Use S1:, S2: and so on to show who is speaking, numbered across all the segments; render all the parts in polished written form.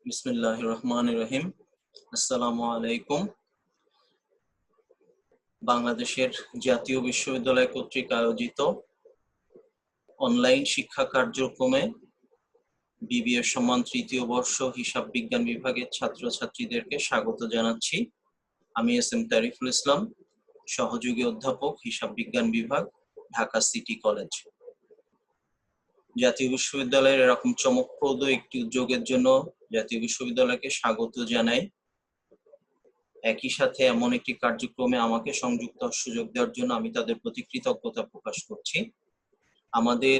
S1: বিসমিল্লাহির রহমানির রহিম। আসসালামু আলাইকুম। বাংলাদেশের জাতীয় বিশ্ববিদ্যালয় কর্তৃক আয়োজিত অনলাইন শিক্ষা কার্যক্রমে বিবিএ সম্মান তৃতীয় বর্ষ হিসাব বিজ্ঞান বিভাগের ছাত্রছাত্রীদেরকে স্বাগত জানাচ্ছি। আমি এস.এম. তারিফুল ইসলাম, সহযোগী অধ্যাপক, হিসাব বিজ্ঞান বিভাগ, ঢাকা সিটি কলেজ। জাতীয় বিশ্ববিদ্যালয়ের এরকম চমকপ্রদ একটি উদ্যোগের জন্য জাতীয় বিশ্ববিদ্যালয়কে স্বাগত জানাই। একই সাথে এমন একটি কার্যক্রমে আমাকে সংযুক্ত হওয়ার সুযোগ দেওয়ার জন্য আমি তাদের প্রতি কৃতজ্ঞতা প্রকাশ করছি। আমাদের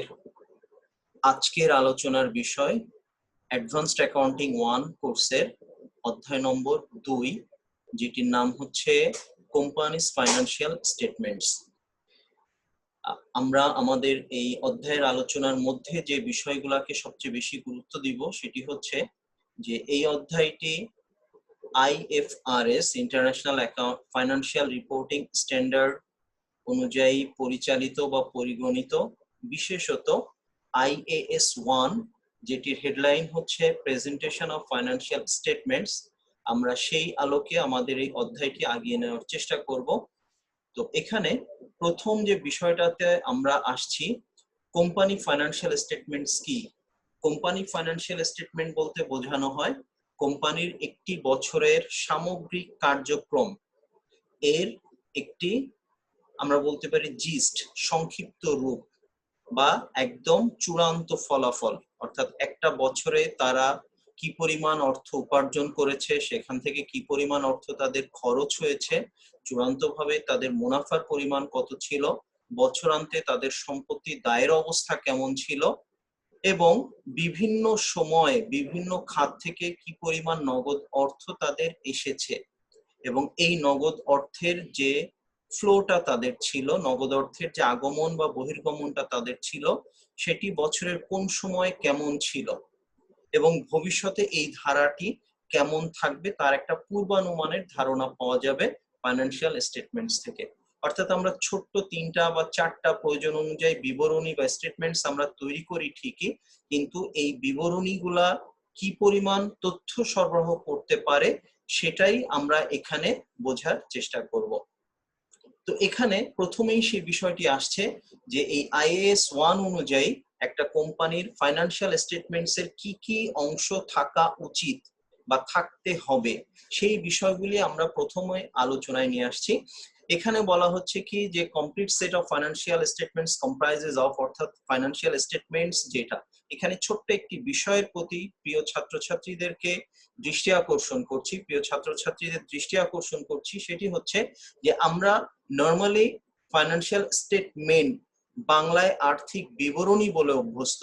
S1: আজকের আলোচনার বিষয় অ্যাডভান্সড অ্যাকাউন্টিং 1 কোর্সের অধ্যায় নম্বর 2, যেটির নাম হচ্ছে কোম্পানিজ ফাইন্যান্সিয়াল স্টেটমেন্টস। আমরা আমাদের এই অধ্যায়ের আলোচনার মধ্যে যে বিষয়গুলোকে সবচেয়ে বেশি গুরুত্ব দিব সেটি হচ্ছে যে এই অধ্যায়টি IFRS international financial reporting standard অনুযায়ী পরিচালিত বা পরিগণিত, বিশেষত IAS 1, যেটির হেডলাইন হচ্ছে প্রেজেন্টেশন অফ ফাইন্যান্সিয়াল স্টেটমেন্টস। আমরা সেই আলোকে আমাদের এই অধ্যায়টি আগিয়ে নেওয়ার চেষ্টা করব। তো এখানে প্রথম যে বিষয়টাতে আমরা আসছি, কোম্পানি ফাইন্যান্সিয়াল স্টেটমেন্টস কি? কোম্পানি ফাইন্যান্সিয়াল স্টেটমেন্ট বলতে বোঝানো হয় কোম্পানির একটি বছরের সামগ্রিক কার্যক্রম এর একটি, আমরা বলতে পারি, জিস্ট, সংক্ষিপ্ত রূপ বা একদম চূড়ান্ত ফলাফল। অর্থাৎ একটা বছরে তারা কি পরিমাণ অর্থ উপার্জন করেছে, সেখান থেকে কি পরিমাণ অর্থ তাদের খরচ হয়েছে, চূড়ান্তভাবে তাদের মুনাফার পরিমাণ কত ছিল, বছরান্তে তাদের সম্পত্তি দায়ের অবস্থা কেমন ছিল, এবং বিভিন্ন সময়ে বিভিন্ন খাত থেকে কি পরিমাণ নগদ অর্থ তাদের এসেছে, এবং এই নগদ অর্থের যে ফ্লোটা তাদের ছিল, নগদ অর্থের যে আগমন বা বহির্গমনটা তাদের ছিল, সেটি বছরের কোন সময় কেমন ছিল এবং ভবিষ্যতে এই ধারাটি কেমন থাকবে তার একটা পূর্বানুমানের ধারণা পাওয়া যাবে ফাইন্যান্সিয়াল স্টেটমেন্টস থেকে। অর্থাৎ আমরা ছোট্ট 3টা বা 4টা প্রয়োজন অনুযায়ী বিবরণী বা স্টেটমেন্টস আমরা তৈরি করি ঠিকই, কিন্তু এই বিবরণীগুলা কি পরিমাণ তথ্য সরবরাহ করতে পারে সেটাই আমরা এখানে বোঝার চেষ্টা করব। তো এখানে প্রথমেই সেই বিষয়টি আসছে যে এই IAS 1 অনুযায়ী একটা কোম্পানির ফাইন্যান্সিয়াল স্টেটমেন্টস এর কি কি অংশ থাকা উচিত বা থাকতে হবে, সেই বিষয়গুলি আমরা প্রথমে আলোচনায় নিয়ে আসছি। এখানে বলা হচ্ছে কি যে complete set of financial statements comprises of, অর্থাৎ ফাইন্যান্সিয়াল স্টেটমেন্টস যেটা, এখানে ছোট্ট একটি বিষয়ের প্রতি প্রিয় ছাত্রছাত্রীদেরকে দৃষ্টি আকর্ষণ করছি, সেটি হচ্ছে যে আমরা নরমালি ফাইন্যান্সিয়াল স্টেটমেন্ট বাংলায় আর্থিক বিবরণী বলে অভ্যস্ত,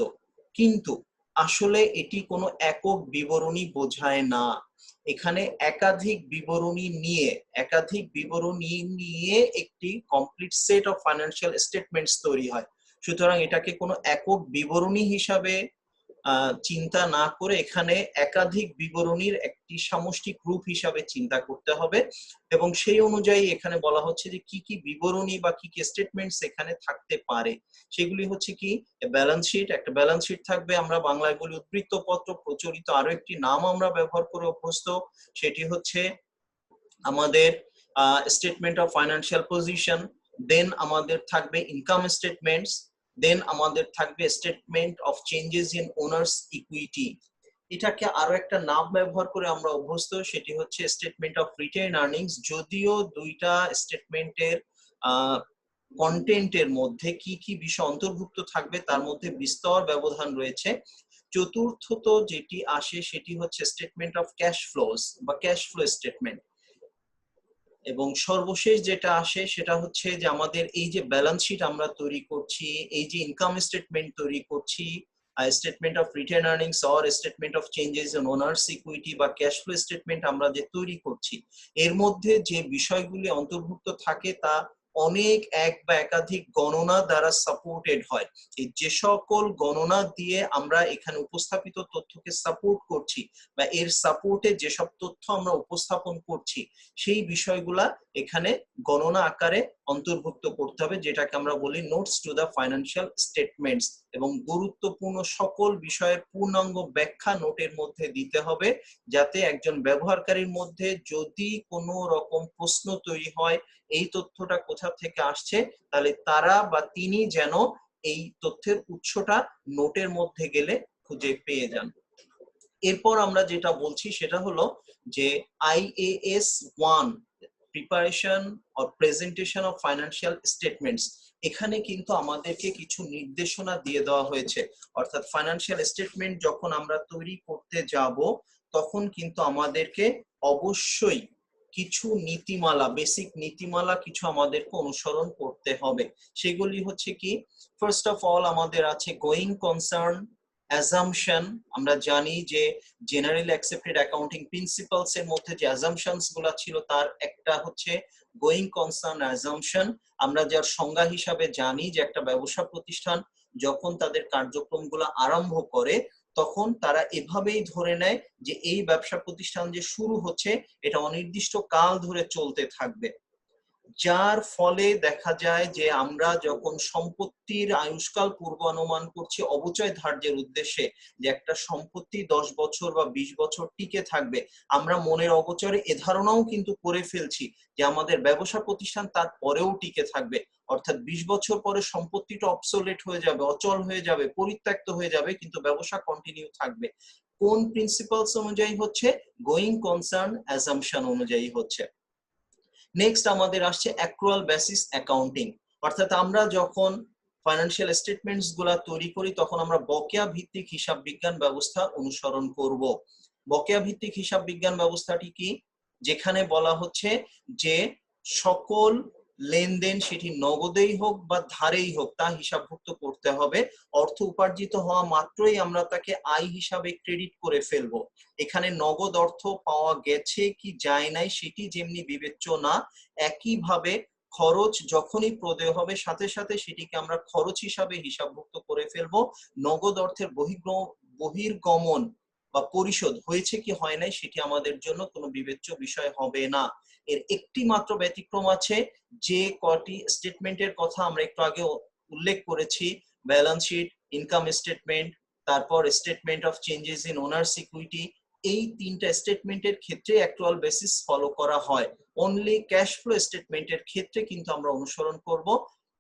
S1: কিন্তু আসলে এটি কোনো একক বিবরণী বোঝায় না। এখানে একাধিক বিবরণী নিয়ে একটি complete set of financial statements তৈরি হয়। সুতরাং এটাকে কোনো একক বিবরণী হিসাবে চিন্তা না করে এখানে একাধিক বিবরণীর একটি সামষ্টিক রূপ হিসাবে চিন্তা করতে হবে, এবং সেই অনুযায়ী এখানে বলা হচ্ছে যে কি কি বিবরণী বা কি কি স্টেটমেন্টস এখানে থাকতে পারে। সেগুলি হচ্ছে কি, ব্যালেন্স শিট, একটা ব্যালেন্স শিট থাকবে, আমরা বাংলায় বলি উদ্ধৃত্ত পত্র, প্রচলিত আরো একটি নাম আমরা ব্যবহার করে অভ্যস্ত, সেটি হচ্ছে আমাদের স্টেটমেন্ট অফ ফাইন্যান্সিয়াল পজিশন। দেন আমাদের থাকবে ইনকাম স্টেটমেন্টস, দেন আমাদের থাকবে statement of changes in owners equity. এটাকে আরো একটা নাম ব্যবহার করে আমরা অভ্যস্ত, সেটি হচ্ছে স্টেটমেন্ট অফ রিটেইন আর্নিংস। যদিও দুইটা স্টেটমেন্টের কন্টেন্টের মধ্যে কি কি বিষয় অন্তর্ভুক্ত থাকবে তার মধ্যে বিস্তর ব্যবধান রয়েছে। চতুর্থত যেটি আসে সেটি হচ্ছে স্টেটমেন্ট অফ ক্যাশ ফ্লোস বা ক্যাশ ফ্লো স্টেটমেন্ট, এবং সর্বশেষ যেটা আসে সেটা হচ্ছে যে আমাদের এই যে ব্যালেন্স শিট আমরা তৈরি করছি, এই যে ইনকাম স্টেটমেন্ট তৈরি করছি, statement of retained earnings or statement of changes in owners equity বা ক্যাশ ফ্লো স্টেটমেন্ট আমরা যে তৈরি করছি, এর মধ্যে যে বিষয়গুলি অন্তর্ভুক্ত থাকে তা অনেক এক বা একাধিক গণনা দ্বারা সাপোর্টেড হয়। এই যে সকল গণনা দিয়ে আমরা এখানে উপস্থাপিত তথ্যকে সাপোর্ট করছি বা এর সাপোর্টে যেসব তথ্য আমরা উপস্থাপন করছি, সেই বিষয়গুলা এখানে গণনা আকারে অন্তর্ভুক্ত করতে হবে, যেটাকে আমরা বলি notes to the financial statements, এবং গুরুত্বপূর্ণ সকল বিষয়ের পূর্ণাঙ্গ ব্যাখ্যা নোটের মধ্যে দিতে হবে, যাতে একজন ব্যবহারকারীর মধ্যে যদি কোনো রকম প্রশ্ন তৈরি হয় এই তথ্যটা কোথা থেকে আসছে, তাহলে তারা বা তিনি যেন এই তথ্যের উৎসটা নোটের মধ্যে গেলে খুঁজে পেয়ে যান। এরপর আমরা যেটা বলছি সেটা হলো যে IAS 1 preparation or presentation of financial statements, এখানে কিন্তু আমাদেরকে কিছু নির্দেশনা দিয়ে দেওয়া হয়েছে। অর্থাৎ ফাইন্যান্সিয়াল স্টেটমেন্ট যখন আমরা তৈরি করতে যাব তখন কিন্তু আমাদেরকে অবশ্যই কিছু নীতিমালা, বেসিক নীতিমালা কিছু আমাদেরকে অনুসরণ করতে হবে। সেগুলি হচ্ছে কি, ফার্স্ট অফ অল আমাদের আছে গোয়িং কনসার্ন, অ্যাজাম্পশন। আমরা জানি যে জেনারেল অ্যাকসেপ্টেড অ্যাকাউন্টিং প্রিন্সিপালস এর মধ্যে যে অ্যাজাম্পশনস গুলো ছিল তার একটা হচ্ছে গোয়িং কনসার্ন অ্যাজাম্পশন। আমরা যার সংজ্ঞা হিসাবে জানি যে একটা ব্যবসা প্রতিষ্ঠান যখন তাদের কার্যক্রমগুলো আরম্ভ করে তখন তারা এভাবেই ধরে নেয় যে এই ব্যবসা প্রতিষ্ঠান যে শুরু হচ্ছে এটা অনির্দিষ্ট কাল ধরে চলতে থাকবে, যার ফলে দেখা যায় যে আমরা যখন সম্পত্তির আয়ুষ্কাল পূর্বানুমান করছি অবচয় ধার্যের উদ্দেশ্যে, যে একটা সম্পত্তি 10 বছর বা 20 বছর টিকে থাকবে, আমরা মনের অগোচরে এ ধারণাও কিন্তু করে ফেলছি যে আমাদের ব্যবসা প্রতিষ্ঠান তার পরেও টিকে থাকবে। অর্থাৎ 20 বছর পরে সম্পত্তিটা অবসোলেট হয়ে যাবে, অচল হয়ে যাবে, পরিত্যক্ত হয়ে যাবে, কিন্তু ব্যবসা কন্টিনিউ থাকবে। কোন প্রিন্সিপালস অনুযায়ী হচ্ছে? গোয়িং কনসার্ন অ্যাজাম্পশন অনুযায়ী হচ্ছে। নেক্সট আমাদের আসছে অ্যাক্রুয়াল বেসিস অ্যাকাউন্টিং, অর্থাৎ আমরা যখন ফাইন্যান্সিয়াল স্টেটমেন্টস গুলা তৈরি করি তখন আমরা বকেয়া ভিত্তিক হিসাব বিজ্ঞান ব্যবস্থা অনুসরণ করব। বকেয়া ভিত্তিক হিসাব বিজ্ঞান ব্যবস্থাটি কি? যেখানে বলা হচ্ছে যে সকল লেনদেন সেটি নগদেই হোক বা ধারেই হোক তা হিসাবভুক্ত করতে হবে। অর্থ উপার্জিত হওয়া মাত্রই আমরা তাকে আয় হিসাবে ক্রেডিট করে ফেলবো। এখানে নগদ অর্থ পাওয়া গেছে কি যায় নাই সেটি যেমনি বিবেচ্য না, একইভাবে খরচ যখনই প্রদেয় হবে সাথে সাথে সেটিকে আমরা খরচ হিসাবে হিসাবভুক্ত করে ফেলবো। নগদ অর্থের বহির্গমন বা পরিশোধ হয়েছে কি হয় নাই সেটি আমাদের জন্য কোনো বিবেচ্য বিষয় হবে না। এর একটি মাত্র ব্যতিক্রম আছে, যে কটি স্টেটমেন্টের কথা আমরা একটু আগে উল্লেখ করেছি, ব্যালেন্স শিট, ইনকাম স্টেটমেন্ট, তারপর statement of changes in owners equity, এই তিনটা স্টেটমেন্টের ক্ষেত্রে অ্যাক্রুয়াল বেসিস ফলো করা হয়। অনলি ক্যাশ ফ্লো স্টেটমেন্টের ক্ষেত্রে কিন্তু আমরা অনুসরণ করব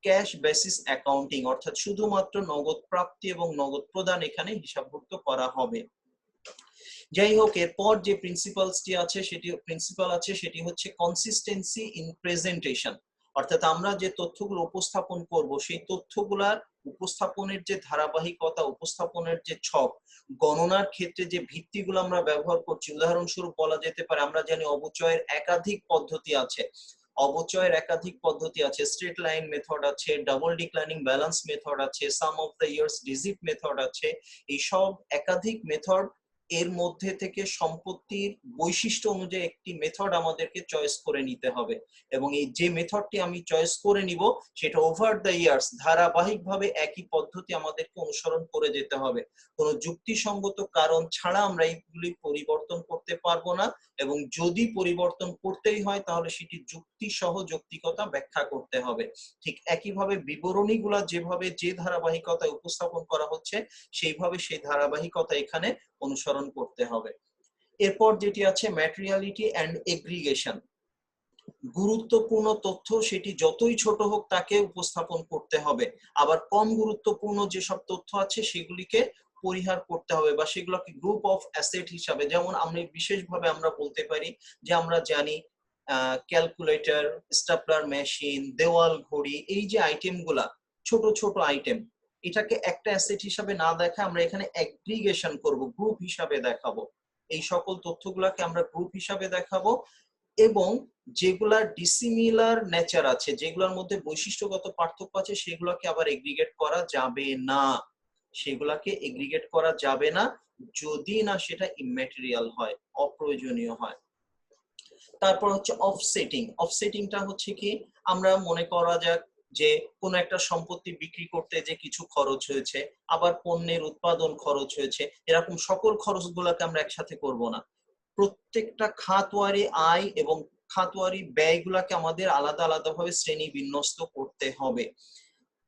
S1: ক্যাশ বেসিস অ্যাকাউন্টিং, অর্থাৎ শুধুমাত্র নগদ প্রাপ্তি এবং নগদ প্রদান এখানে হিসাবভুক্ত করা হবে। যাই হোক, এরপর যে প্রিন্সিপালসটি আছে সেটি হচ্ছে কনসিস্টেন্সি ইন প্রেজেন্টেশন, অর্থাৎ আমরা যে তথ্যগুলো উপস্থাপন করব সেই তথ্যগুলার উপস্থাপনের যে ধারাবাহিকতা, উপস্থাপনের যে ছক, গণনার ক্ষেত্রে যে ভিত্তিগুলো আমরা ব্যবহার করছি, উদাহরণস্বরূপ বলা যেতে পারে আমরা জানি অবচয়ের একাধিক পদ্ধতি আছে। স্ট্রেট লাইন মেথড আছে, ডাবল ডিক্লাইনিং ব্যালেন্স মেথড আছে, sum of the years digit method আছে। এই সব একাধিক মেথড এর মধ্যে থেকে সম্পত্তির বৈশিষ্ট্য অনুযায়ী একটি মেথড আমাদেরকে চয়েস করে নিতে হবে, এবং এই যে মেথডটি আমি চয়েস করে নিব সেটা ওভার দ্য ইয়ার্স ধারাবাহিকভাবে একই পদ্ধতি আমাদেরকে অনুসরণ করে যেতে হবে। কোনো যুক্তিসঙ্গত কারণ ছাড়া আমরা এইগুলি পরিবর্তন করতে পারবো না, এবং যদি পরিবর্তন করতেই হয় তাহলে সেটি যুক্তি সহ যৌক্তিকতা ব্যাখ্যা করতে হবে। ঠিক একইভাবে বিবরণীগুলা যেভাবে যে ধারাবাহিকতায় উপস্থাপন করা হচ্ছে সেইভাবে সেই ধারাবাহিকতা এখানে অনুসরণ করতে হবে। এরপর যেটি আছে ম্যাটেরিয়ালিটি এন্ড এগ্রিগেশন, গুরুত্বপূর্ণ তথ্য সেটি যতই ছোট হোক তাকে উপস্থাপন করতে হবে, আবার কম গুরুত্বপূর্ণ যেসব তথ্য আছে সেগুলিকে পরিহার করতে হবে বা সেগুলোকে গ্রুপ অফ অ্যাসেট হিসাবে, যেমন আমরা বিশেষভাবে আমরা বলতে পারি যে আমরা জানি ক্যালকুলেটর, স্টাপলার মেশিন, দেওয়াল ঘড়ি, এই যে আইটেমগুলা ছোট ছোট আইটেম, এটাকে একটা অ্যাসেট হিসাবে না দেখা আমরা এখানে অ্যাগ্রিগেশন করব, গ্রুপ হিসাবে দেখাবো। এই সকল তথ্যগুলাকে আমরা গ্রুপ হিসাবে দেখাবো, এবং যেগুলার ডিসিমিলার নেচার আছে, যেগুলোর মধ্যে বৈশিষ্ট্যগত পার্থক্য আছে সেগুলোকে আবার এগ্রিগেট করা যাবে না, যদি না সেটা ইম্যাটেরিয়াল হয়, অপ্রয়োজনীয় হয়। তারপর হচ্ছে অফসেটিংটা হচ্ছে কি, আমরা মনে করা যাক যে কোন একটা সম্পত্তি বিক্রি করতে যে কিছু খরচ হয়েছে, আবার পণ্যের উৎপাদন খরচ হয়েছে, এরকম সকল খরচগুলোকে আমরা একসাথে করব না। প্রত্যেকটা খাতওয়ারি আয় এবং খাতওয়ারি ব্যয়গুলোকে আমাদের আলাদা আলাদাভাবে শ্রেণী বিন্যস্ত করতে হবে।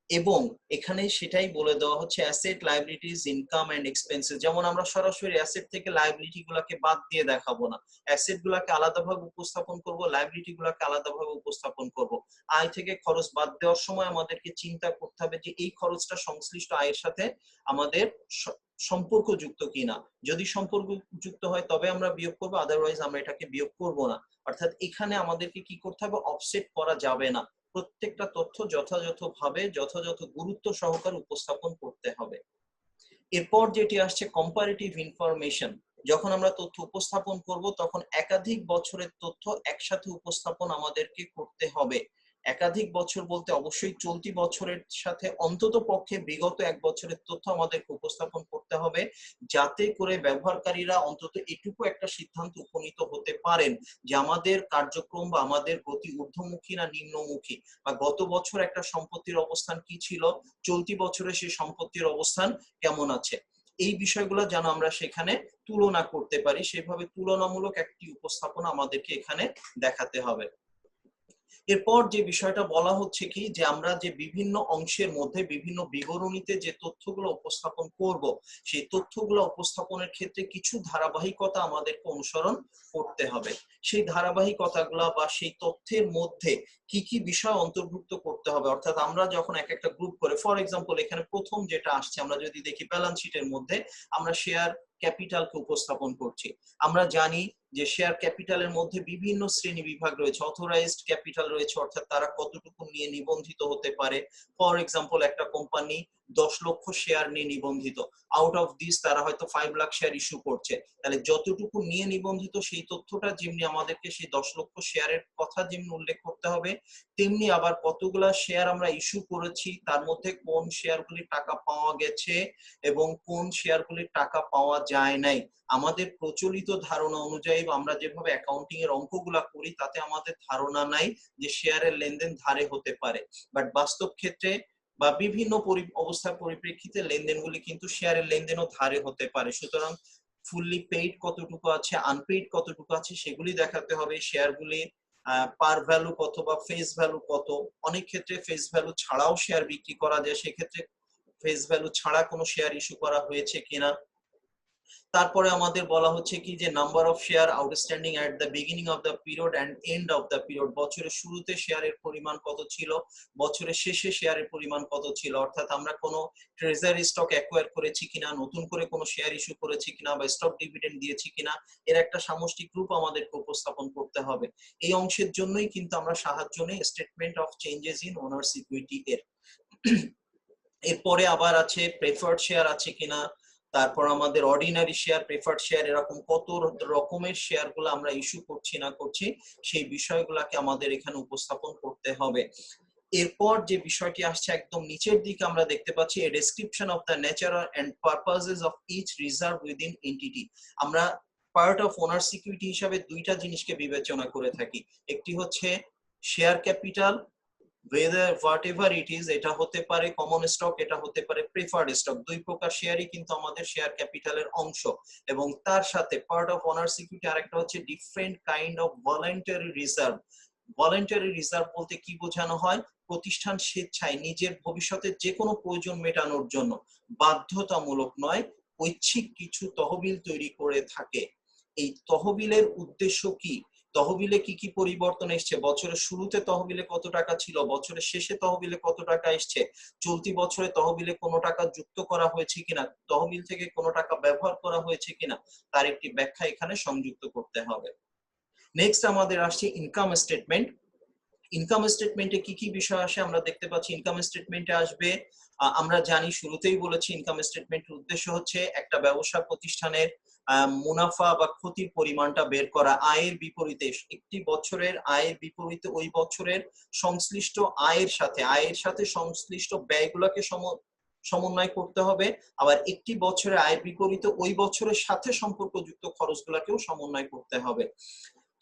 S1: এবং এখানে সেটাই বলে দেওয়া হচ্ছে asset, liabilities, income and expenses. যেমন আমরা সরাসরি অ্যাসেট থেকে লায়াবিলিটি গুলাকে বাদ দিয়ে দেখাবো না, অ্যাসেট গুলাকে আলাদাভাবে উপস্থাপন করব, লায়াবিলিটি গুলাকে আলাদাভাবে উপস্থাপন করব। আয় থেকে খরচ বাদ দেওয়ার সময় আমাদেরকে চিন্তা করতে হবে যে এই খরচটা সংশ্লিষ্ট আয়ের সাথে আমাদের সম্পর্কযুক্ত কিনা। যদি সম্পর্কযুক্ত হয় তবে আমরা বিয়োগ করবো, আদারওয়াইজ আমরা এটাকে বিয়োগ করব না। অর্থাৎ এখানে আমাদেরকে কি করতে হবে, অফসেট করা যাবে না, প্রত্যেকটা তথ্য যথাযথভাবে যথাযথ গুরুত্ব সহকারে উপস্থাপন করতে হবে। এরপর যেটি আসছে কম্পারেটিভ ইনফরমেশন। যখন আমরা তথ্য উপস্থাপন করব তখন একাধিক বছরের তথ্য একসাথে উপস্থাপন আমাদেরকে করতে হবে। একাধিক বছর বলতে অবশ্যই চলতি বছরের সাথে অন্তত পক্ষে বিগত এক বছরের তথ্য আমাদেরকে উপস্থাপন করতে হবে, যাতে করে ব্যবহারকারীরা অন্তত এটুকু একটা সিদ্ধান্ত উপনীত হতে পারেন যে আমাদের কার্যক্রম বা আমাদের গতি ঊর্ধ্বমুখী না নিম্নমুখী, বা গত বছর একটা সম্পত্তির অবস্থান কি ছিল, চলতি বছরে সেই সম্পত্তির অবস্থান কেমন আছে। এই বিষয়গুলো যেন আমরা সেখানে তুলনা করতে পারি, সেভাবে তুলনামূলক একটি উপস্থাপনা আমাদেরকে এখানে দেখাতে হবে। এরপর যে বিষয়টা বলা হচ্ছে কি, যে আমরা যে বিভিন্ন অংশের মধ্যে বিভিন্ন বিবরণীতে যে তথ্যগুলো উপস্থাপন করব, সেই তথ্যগুলো উপস্থাপনের ক্ষেত্রে কিছু ধারাবাহিকতা আমাদেরকে অনুসরণ করতে হবে। সেই ধারাবাহিকতাগুলো বা সেই তথ্যের মধ্যে কি কি বিষয় অন্তর্ভুক্ত করতে হবে, অর্থাৎ আমরা যখন এক একটা গ্রুপ করে, ফর এক্সাম্পল এখানে প্রথম যেটা আসছে আমরা যদি দেখি ব্যালেন্স শিটের মধ্যে আমরা শেয়ার ক্যাপিটালকে উপস্থাপন করছি। আমরা জানি যে শেয়ার ক্যাপিটালের মধ্যে বিভিন্ন শ্রেণী বিভাগ রয়েছে। অথরাইজড ক্যাপিটাল রয়েছে, অর্থাৎ তারা কতটুকু নিয়ে নিবন্ধিত হতে পারে। ফর এক্সাম্পল একটা কোম্পানি 10 লক্ষ শেয়ার নিয়ে নিবন্ধিত, আউট অফ দিস তারা হয়তো 5 লাখ শেয়ার ইস্যু করছে, তাহলে যতটুকু নিয়ে নিবন্ধিত সেই তথ্যটা যেমনি আমাদেরকে সেই 10 লক্ষ শেয়ারের কথা যেমনি উল্লেখ করতে হবে, তেমনি আবার কতগুলা শেয়ার আমরা ইস্যু করেছি, তার মধ্যে কোন শেয়ারগুলির টাকা পাওয়া গেছে এবং কোন শেয়ারগুলির টাকা পাওয়া যায় নাই। আমাদের প্রচলিত ধারণা অনুযায়ী আমরা যেভাবে অ্যাকাউন্টিং এর অঙ্কগুলা করি তাতে আমাদের ধারণা নাই যে শেয়ারের লেনদেন ধারে হতে পারে, বাট বাস্তব ক্ষেত্রে বা বিভিন্ন অবস্থার পরিপ্রেক্ষিতে লেনদেনগুলি কিন্তু শেয়ারের লেনদেনও ধারে হতে পারে। সুতরাং ফুললি পেইড কতটুকু আছে, আনপেইড কতটুকু আছে সেগুলি দেখাতে হবে। শেয়ারগুলি পার ভ্যালু কত বা ফেস ভ্যালু কত, অনেক ক্ষেত্রে ফেস ভ্যালু ছাড়াও শেয়ার বিক্রি করা যায়, সেক্ষেত্রে ফেস ভ্যালু ছাড়া কোনো শেয়ার ইস্যু করা হয়েছে কিনা। তারপরে আমাদের বলা হচ্ছে কি যে number of share outstanding at the beginning of the period and end of the period, বছরের শুরুতে শেয়ারের পরিমাণ কত ছিল, বছরের শেষে শেয়ারের পরিমাণ কত ছিল, অর্থাৎ আমরা কোনো ট্রেজারি স্টক অ্যাকোয়ার করেছি কিনা, নতুন করে কোনো শেয়ার ইস্যু করেছি কিনা বা স্টক ডিভিডেন্ড দিয়েছি কিনা, এর একটা সামষ্টিক রূপ আমাদেরকে উপস্থাপন করতে হবে। এই অংশের জন্যই কিন্তু আমরা সাহায্য নেই statement of changes in owners equity এর। এরপরে আবার আছে প্রেফার্ড শেয়ার আছে কিনা, তারপর আমাদের অর্ডিনারি শেয়ার, প্রেফার্ড শেয়ার, এরকম কত রকমের শেয়ার গুলো আমরা ইস্যু করছি না করছি সেই বিষয়গুলোকে আমাদের এখানে উপস্থাপন করতে হবে। এরপর যে বিষয়টি আসছে একদম নিচের দিকে আমরা দেখতে পাচ্ছি a description of the nature and purposes of each reserve within entity. আমরা পার্ট অফ ওনার সিকিউরিটি হিসাবে দুইটা জিনিসকে বিবেচনা করে থাকি, একটি হচ্ছে share capital, whether whatever it is, এটা হতে পারে কমন স্টক, এটা হতে পারে প্রেফার্ড স্টক, দুই প্রকার শেয়ারই কিন্তু আমাদের শেয়ার ক্যাপিটালের অংশ। এবং তার সাথে পার্ট অফ ওনার সিকিউরিটি আরেকটা হচ্ছে different kind of voluntary reserve. Voluntary reserve বলতে কি বোঝানো হয়, প্রতিষ্ঠান স্বেচ্ছায় নিজের ভবিষ্যতের যে কোনো প্রয়োজন মেটানোর জন্য বাধ্যতামূলক নয় ঐচ্ছিক কিছু তহবিল তৈরি করে থাকে। এই তহবিলের উদ্দেশ্য কি, তহবিলে কি কি পরিবর্তন এসছে, বছরের শুরুতে তহবিলে কত টাকা ছিল, বছরের শেষে তহবিলে কত টাকা এসছে, চলতি বছরে তহবিলে কোনো টাকা যুক্ত করা হয়েছে কিনা, তহবিল থেকে কোনো টাকা ব্যবহার করা হয়েছে কিনা, তার একটি ব্যাখ্যা এখানে সংযুক্ত করতে হবে। নেক্সট আমাদের আসছে ইনকাম স্টেটমেন্ট। ইনকাম স্টেটমেন্টে কি কি বিষয় আসে আমরা দেখতে পাচ্ছি। ইনকাম স্টেটমেন্টে আসবে, আমরা জানি শুরুতেই বলেছি ইনকাম স্টেটমেন্টের উদ্দেশ্য হচ্ছে একটা ব্যবসা প্রতিষ্ঠানের মুনাফা বা ক্ষতির পরিমাণটা বের করা, আয়ের বিপরীতে একটি বছরের আয়ের বিপরীতে ওই বছরের সংশ্লিষ্ট আয়ের সাথে সংশ্লিষ্ট ব্যয়গুলোকে সমন্বয় করতে হবে, আবার একটি বছরের আয়ের বিপরীতে ওই বছরের সাথে সম্পর্কযুক্ত খরচগুলোকেও সমন্বয় করতে হবে।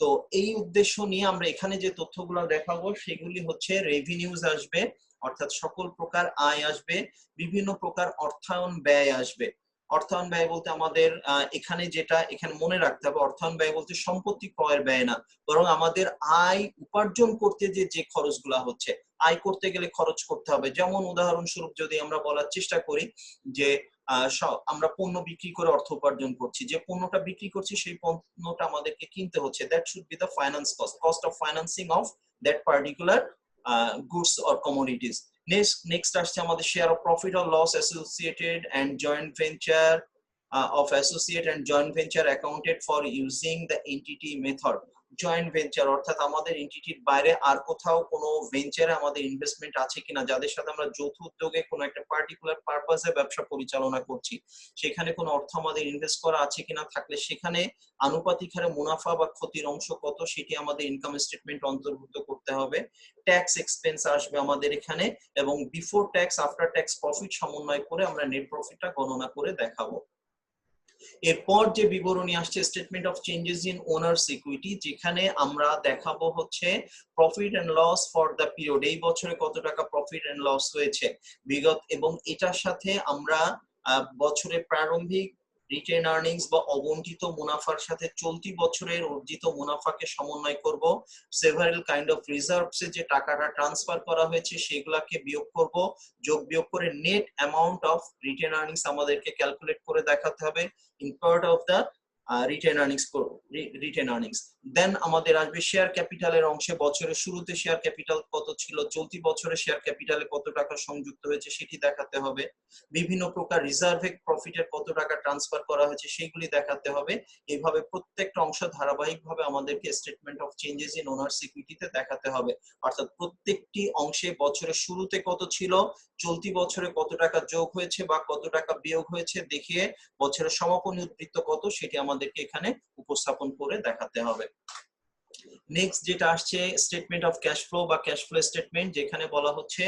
S1: তো এই উদ্দেশ্য নিয়ে আমরা এখানে যে তথ্যগুলো দেখাবো সেগুলি হচ্ছে রেভিনিউজ আসবে, অর্থাৎ সকল প্রকার আয় আসবে, বিভিন্ন প্রকার অর্থায়ন ব্যয় আসবে, অর্থায়ন ব্যয় বলতে আমাদের এখানে যেটা এখানে মনে রাখতে হবে, অর্থায়ন ব্যয় বলতে সম্পত্তি ক্রয়ের ব্যয় না, বরং আমাদের আয় উপার্জন করতে যে খরচগুলা হচ্ছে, আয় করতে গেলে খরচ করতে হবে। যেমন উদাহরণস্বরূপ যদি আমরা বলার চেষ্টা করি যে আমরা পণ্য বিক্রি করে অর্থ উপার্জন করছি, যে পণ্যটা বিক্রি করছি সেই পণ্যটা আমাদেরকে কিনতে হচ্ছে, that should be the finance cost of financing of that particular goods or commodities. Next আসছে আমাদের share of profit or loss associated and joint venture of associate and joint venture accounted for using the entity method. Joint venture অর্থাৎ আমাদের এন্টিটির বাইরে আর কোথাও কোনো ভেঞ্চারে আমাদের investment আছে কিনা, যাদের সাথে আমরা যৌথ উদ্যোগে কোনো একটা পার্টিকুলার পারপাসে ব্যবসা পরিচালনা করছি, সেখানে কোনো অর্থ আমাদের ইনভেস্ট করা আছে কিনা, থাকলে সেখানে আনুপাতিক হারে মুনাফা বা ক্ষতির অংশ কত সেটি আমাদের ইনকাম স্টেটমেন্ট অন্তর্ভুক্ত করতে হবে। ট্যাক্স এক্সপেন্স আসবে আমাদের এখানে, এবং before tax after tax profit সমন্বয় করে আমরা নেট প্রফিটটা গণনা করে দেখাবো। এরপর যে বিবরণী আসছে statement of changes in owners equity, যেখানে আমরা দেখাবো হচ্ছে profit and loss for the period, এই বছরে কত টাকা প্রফিট এন্ড লস হয়েছে বিগত, এবং এটার সাথে আমরা বছরের প্রারম্ভিক রিটেন আর্নিংস বা অবন্টিত মুনাফার সাথে চলতি বছরের অর্জিত মুনাফাকে সমন্বয় করব। সেভারাল কাইন্ড অফ রিজার্ভস এ যে টাকাটা ট্রান্সফার করা হয়েছে সেগুলাকে বিয়োগ করব, যোগ বিয়োগ করে net amount of retained earnings আমাদেরকে ক্যালকুলেট করে দেখাতে হবে in part of the retained earnings. Then আমাদের আসবে শেয়ার ক্যাপিটালের অংশে, বছরের শুরুতে শেয়ার ক্যাপিটাল কত ছিল, চলতি বছরে শেয়ার ক্যাপিটালে কত টাকা সংযুক্ত হয়েছে সেটি দেখাতে হবে, বিভিন্ন প্রকার রিজার্ভে প্রফিটের কত টাকা ট্রান্সফার করা হয়েছে সেগুলি দেখাতে হবে। এইভাবে প্রত্যেকটা অংশ ধারাবাহিকভাবে আমাদেরকে statement of changes in owners ইকুইটিতে দেখাতে হবে, অর্থাৎ প্রত্যেকটি অংশে বছরের শুরুতে কত ছিল, চলতি বছরে কত টাকা যোগ হয়েছে বা কত টাকা বিয়োগ হয়েছে দেখিয়ে বছরের সমাপনী উদ্বৃত্ত কত সেটি আমাদেরকে এখানে উপস্থাপন করে দেখাতে হবে। নেক্সট যেটা আসছে স্টেটমেন্ট অফ ক্যাশ ফ্লো বা ক্যাশ ফ্লো স্টেটমেন্ট, যেখানে বলা হচ্ছে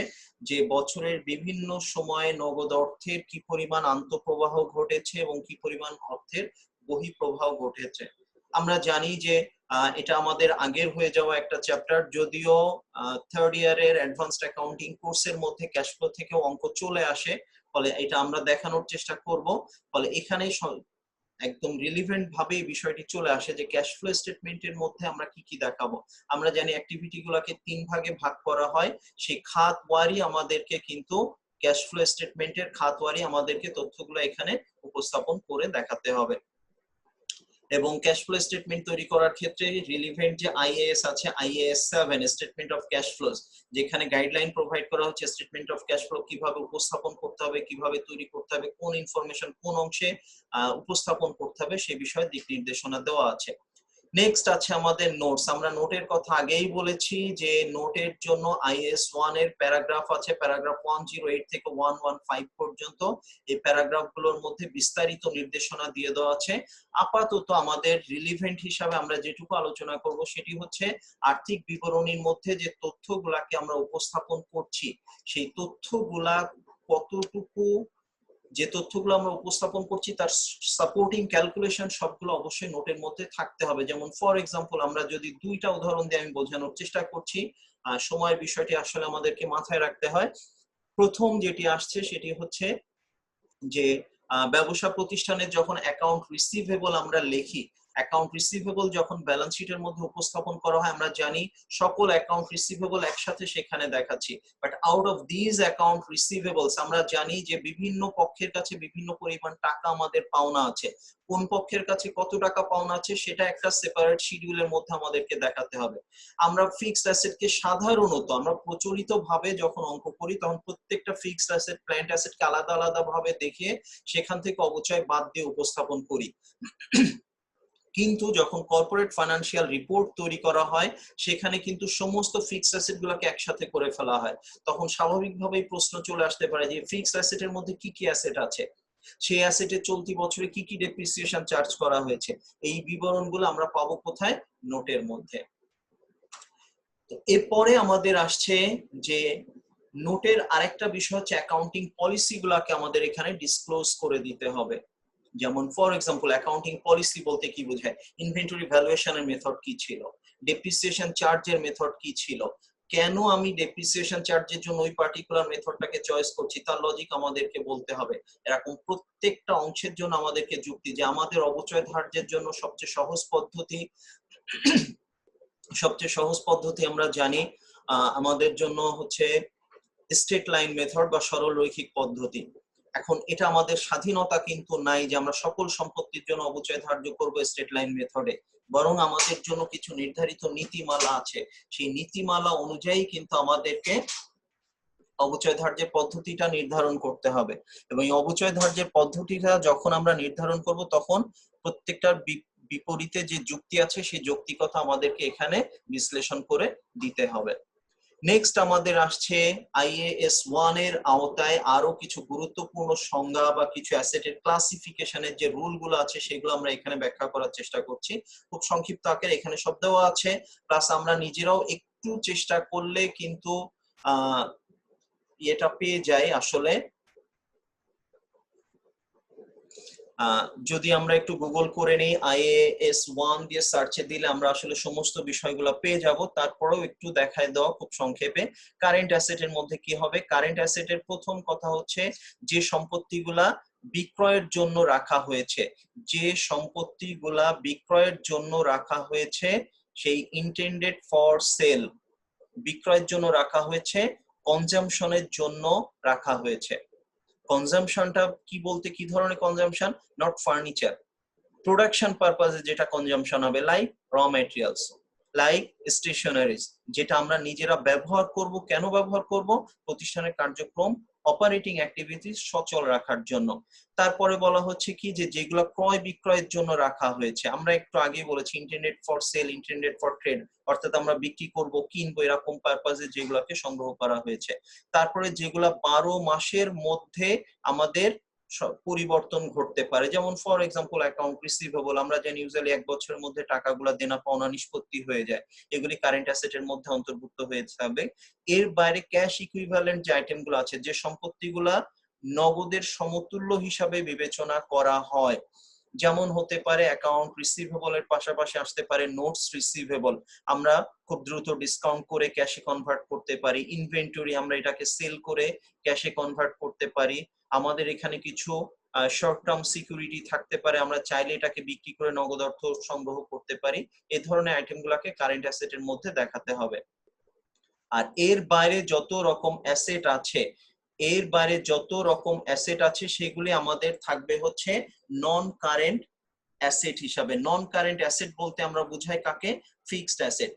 S1: যে বছরের বিভিন্ন সময়ে নগদ অর্থের কি পরিমাণ আন্তঃপ্রবাহ ঘটেছে এবং কি পরিমাণ অর্থের বহিঃপ্রবাহ ঘটেছে। আমরা জানি যে এটা আমাদের আগের হয়ে যাওয়া একটা চ্যাপ্টার, যদিও থার্ড ইয়ারের অ্যাডভান্সড অ্যাকাউন্টিং কোর্সের মধ্যে ক্যাশ ফ্লো থেকেও অঙ্ক চলে আসে, ফলে এটা আমরা দেখানোর চেষ্টা করব। ফলে এখানে একদম রিলিভেন্ট ভাবে এই বিষয়টি চলে আসে যে ক্যাশ ফ্লো স্টেটমেন্টের মধ্যে আমরা কি কি দেখাবো। আমরা জানি অ্যাক্টিভিটি গুলোকে 3 ভাগে ভাগ করা হয়, সেই খাতওয়ারি আমাদেরকে কিন্তু ক্যাশ ফ্লো স্টেটমেন্টের খাতওয়ারি আমাদেরকে তথ্যগুলো এখানে উপস্থাপন করে দেখাতে হবে। এবং ক্যাশ ফ্লো স্টেটমেন্ট তৈরি করার ক্ষেত্রে রিলিভেন্ট যে আইএএস আছে, IAS 7 statement of cash flows, যেখানে গাইডলাইন প্রোভাইড করা হচ্ছে স্টেটমেন্ট অফ ক্যাশ ফ্লো কিভাবে উপস্থাপন করতে হবে, কিভাবে তৈরি করতে হবে, কোন ইনফরমেশন কোন অংশে উপস্থাপন করতে হবে সে বিষয়ে দিক নির্দেশনা দেওয়া আছে। নেক্সট আছে আমাদের নোটস। আমরা নোটের কথা আগেই বলেছি যে নোটের জন্য আইএস 1 এর প্যারাগ্রাফ আছে, প্যারাগ্রাফ 108 থেকে 115 পর্যন্ত। এই প্যারাগ্রাফ গুলোর মধ্যে বিস্তারিত নির্দেশনা দিয়ে দেওয়া আছে। আপাতত আমাদের রিলিভেন্ট হিসাবে আমরা যেটুকু আলোচনা করব সেটি হচ্ছে আর্থিক বিবরণীর মধ্যে যে তথ্যগুলাকে আমরা উপস্থাপন করছি সেই তথ্যগুলা কতটুকু, যে তথ্যগুলো আমরা উপস্থাপন করছি তার সাপোর্টিং ক্যালকুলেশন সবগুলো অবশ্যই নোটের মধ্যে থাকতে হবে। যেমন ফর এক্সাম্পল আমরা যদি দুইটা উদাহরণ দিয়ে আমি বোঝানোর চেষ্টা করছি, সময়ের বিষয়টি আসলে আমাদেরকে মাথায় রাখতে হয়। প্রথম যেটি আসছে সেটি হচ্ছে যে ব্যবসা প্রতিষ্ঠানের যখন অ্যাকাউন্ট রিসিভেবল আমরা লিখি, অ্যাকাউন্ট রিসিভেবল যখন ব্যালেন্স শিটের মধ্যে উপস্থাপন করা হয় আমরা জানি সকল অ্যাকাউন্ট রিসিভেবল একসাথে সেখানে দেখাচ্ছি, but out of this account receivables আমরা জানি যে বিভিন্ন পক্ষের কাছে বিভিন্ন পরিমাণ টাকা আমাদের পাওনা আছে, কোন পক্ষের কাছে কত টাকা পাওনা আছে সেটা একটা সেপারেট শিডিউলের মধ্যে আমাদেরকে দেখাতে হবে। আমরা ফিক্সড অ্যাসেটকে সাধারণত আমরা প্রচলিত ভাবে যখন অঙ্ক করি তখন প্রত্যেকটা ফিক্সড অ্যাসেট প্ল্যান্ট অ্যাসেটকে আলাদা আলাদা ভাবে দেখে সেখান থেকে অবচয় বাদ দিয়ে উপস্থাপন করি। কিন্তু যখন কর্পোরেট ফাইন্যান্সিয়াল রিপোর্ট তৈরি করা হয় সেখানে কিন্তু সমস্ত ফিক্সড অ্যাসেট গুলোকে একসাথে করে ফেলা হয়, তখন স্বাভাবিকভাবেই প্রশ্ন চলে আসতে পারে যে ফিক্সড অ্যাসেটের মধ্যে কি কি অ্যাসেট আছে, সেই অ্যাসেটে চলতি বছরে কি কি ডেপ্রিসিয়েশন চার্জ করা হয়েছে, এই বিবরণগুলো আমরা পাবো কোথায়, নোটের মধ্যে। এরপরে আমাদের আসছে যে নোটের আরেকটা বিষয় হচ্ছে অ্যাকাউন্টিং পলিসি গুলাকে আমাদের এখানে ডিসক্লোজ করে দিতে হবে। যেমন ফর এক্সাম্পল অ্যাকাউন্টিং পলিসি বলতে কি বোঝায়, ইনভেন্টরি ভ্যালুয়েশনের মেথড কি ছিল, ডেপ্রিসিয়েশন চার্জের মেথড কি ছিল, কেন আমি ডেপ্রিসিয়েশন চার্জের জন্য ওই পার্টিকুলার মেথডটাকে চয়েস করছি তার লজিক আমাদেরকে বলতে হবে। এরকম প্রত্যেকটা অংশের জন্য আমাদেরকে যুক্তি, যে আমাদের অবচয় ধার্যের জন্য সবচেয়ে সহজ পদ্ধতি আমরা জানি আমাদের জন্য হচ্ছে স্ট্রেট লাইন মেথড বা সরল রৈখিক পদ্ধতি। এখন এটা আমাদের স্বাধীনতা কিন্তু নাই যে আমরা সকল সম্পত্তির জন্য অবচয় ধার্য করব স্ট্রেট লাইন মেথডে, বরং আমাদের জন্য কিছু নির্ধারিত নীতিমালা আছে। সেই নীতিমালা অনুযায়ী কিন্তু আমাদেরকে অবচয় ধার্যের পদ্ধতিটা নির্ধারণ করতে হবে, এবং এই অবচয় ধার্যের পদ্ধতিটা যখন আমরা নির্ধারণ করব তখন প্রত্যেকটার বিপরীতে যে যুক্তি আছে সেই যৌক্তিকতা আমাদেরকে এখানে বিশ্লেষণ করে দিতে হবে। নেক্সট আমাদের আসছে আইএএস 1 এর আওতায় আরো কিছু গুরুত্বপূর্ণ সংজ্ঞা বা কিছু অ্যাসেটের ক্লাসিফিকেশনের যে রুলগুলো আছে সেগুলো আমরা এখানে ব্যাখ্যা করার চেষ্টা করছি। খুব সংক্ষিপ্ত আকারে এখানে সব দেওয়া আছে, প্লাস আমরা নিজেরাও একটু চেষ্টা করলে কিন্তু এটা পেয়ে যাই। আসলে যদি আমরা একটু গুগল করে নিই, আইএএস 1 দিয়ে সার্চে দিলে আমরা আসলে সমস্ত বিষয়গুলো পেয়ে যাব। তারপরেও একটু দেখায় দাও খুব সংক্ষেপে। কারেন্ট অ্যাসেটের মধ্যে কি হবে? কারেন্ট অ্যাসেটের প্রথম কথা হচ্ছে যে সম্পত্তিগুলা বিক্রয়ের জন্য রাখা হয়েছে, যে সম্পত্তিগুলা বিক্রয়ের জন্য রাখা হয়েছে সেই ইন্টেন্ডেড ফর সেল, বিক্রয়ের জন্য রাখা হয়েছে, কনজাম্পশনের জন্য রাখা হয়েছে। কনজাম্পশনটা কি বলতে কি ধরনের কনজাম্পশন? নট ফার্নিচার, প্রোডাকশন পারপাজে যেটা কনজাম্পশন হবে, লাইক র ম্যাটেরিয়ালস, লাইক স্টেশনারিজ, যেটা আমরা নিজেরা ব্যবহার করব। কেন ব্যবহার করব? প্রতিষ্ঠানের কার্যক্রম অপারেটিং অ্যাক্টিভিটিস সচল রাখার জন্য। তারপরে বলা হচ্ছে কি যে যেগুলো ক্রয় বিক্রয়ের জন্য রাখা হয়েছে, আমরা একটু আগে বলেছি intended for sale, intended for trade, অর্থাৎ আমরা বিক্রি করব কিনবো এরকম পারপাজে যেগুলোকে সংগ্রহ করা হয়েছে। তারপরে যেগুলা 12 মাসের মধ্যে আমাদের পরিবর্তন ঘটতে পারে, যেমন ফর এক্সাম্পল অ্যাকাউন্ট রিসিভেবল, আমরা জানি ইউজুয়ালি 1 বছরের মধ্যে টাকাগুলো দেনা পাওনা নিষ্পত্তি হয়ে যায়, এগুলি কারেন্ট অ্যাসেটের মধ্যে অন্তর্ভুক্ত হয়ে যাবে। এর বাইরে ক্যাশ ইকুইভ্যালেন্ট যে আইটেমগুলো আছে, যে সম্পত্তিগুলা নগদের সমতুল্য হিসাবে বিবেচনা করা হয়, যেমন হতে পারে অ্যাকাউন্ট রিসিভেবল এর পাশাপাশি আসতে পারে নোটস রিসিভেবল, আমরা খুব দ্রুত ডিসকাউন্ট করে ক্যাশে কনভার্ট করতে পারি। ইনভেন্টরি, আমরা এটাকে সেল করে ক্যাশে কনভার্ট করতে পারি। আমাদের এখানে কিছু শর্ট টার্ম সিকিউরিটি থাকতে পারে, আমরা চাইলে এটাকে বিক্রি করে নগদ অর্থ সংগ্রহ করতে পারি। এই ধরনের আইটেমগুলোকে কারেন্ট অ্যাসেটের মধ্যে দেখাতে হবে। আর এর বাইরে যত রকম অ্যাসেট আছে, এর বাইরে যত রকম অ্যাসেট আছে সেগুলি আমাদের থাকবে হচ্ছে নন কারেন্ট অ্যাসেট হিসাবে। নন কারেন্ট অ্যাসেট বলতে আমরা বুঝাই কাকে? Fixed asset.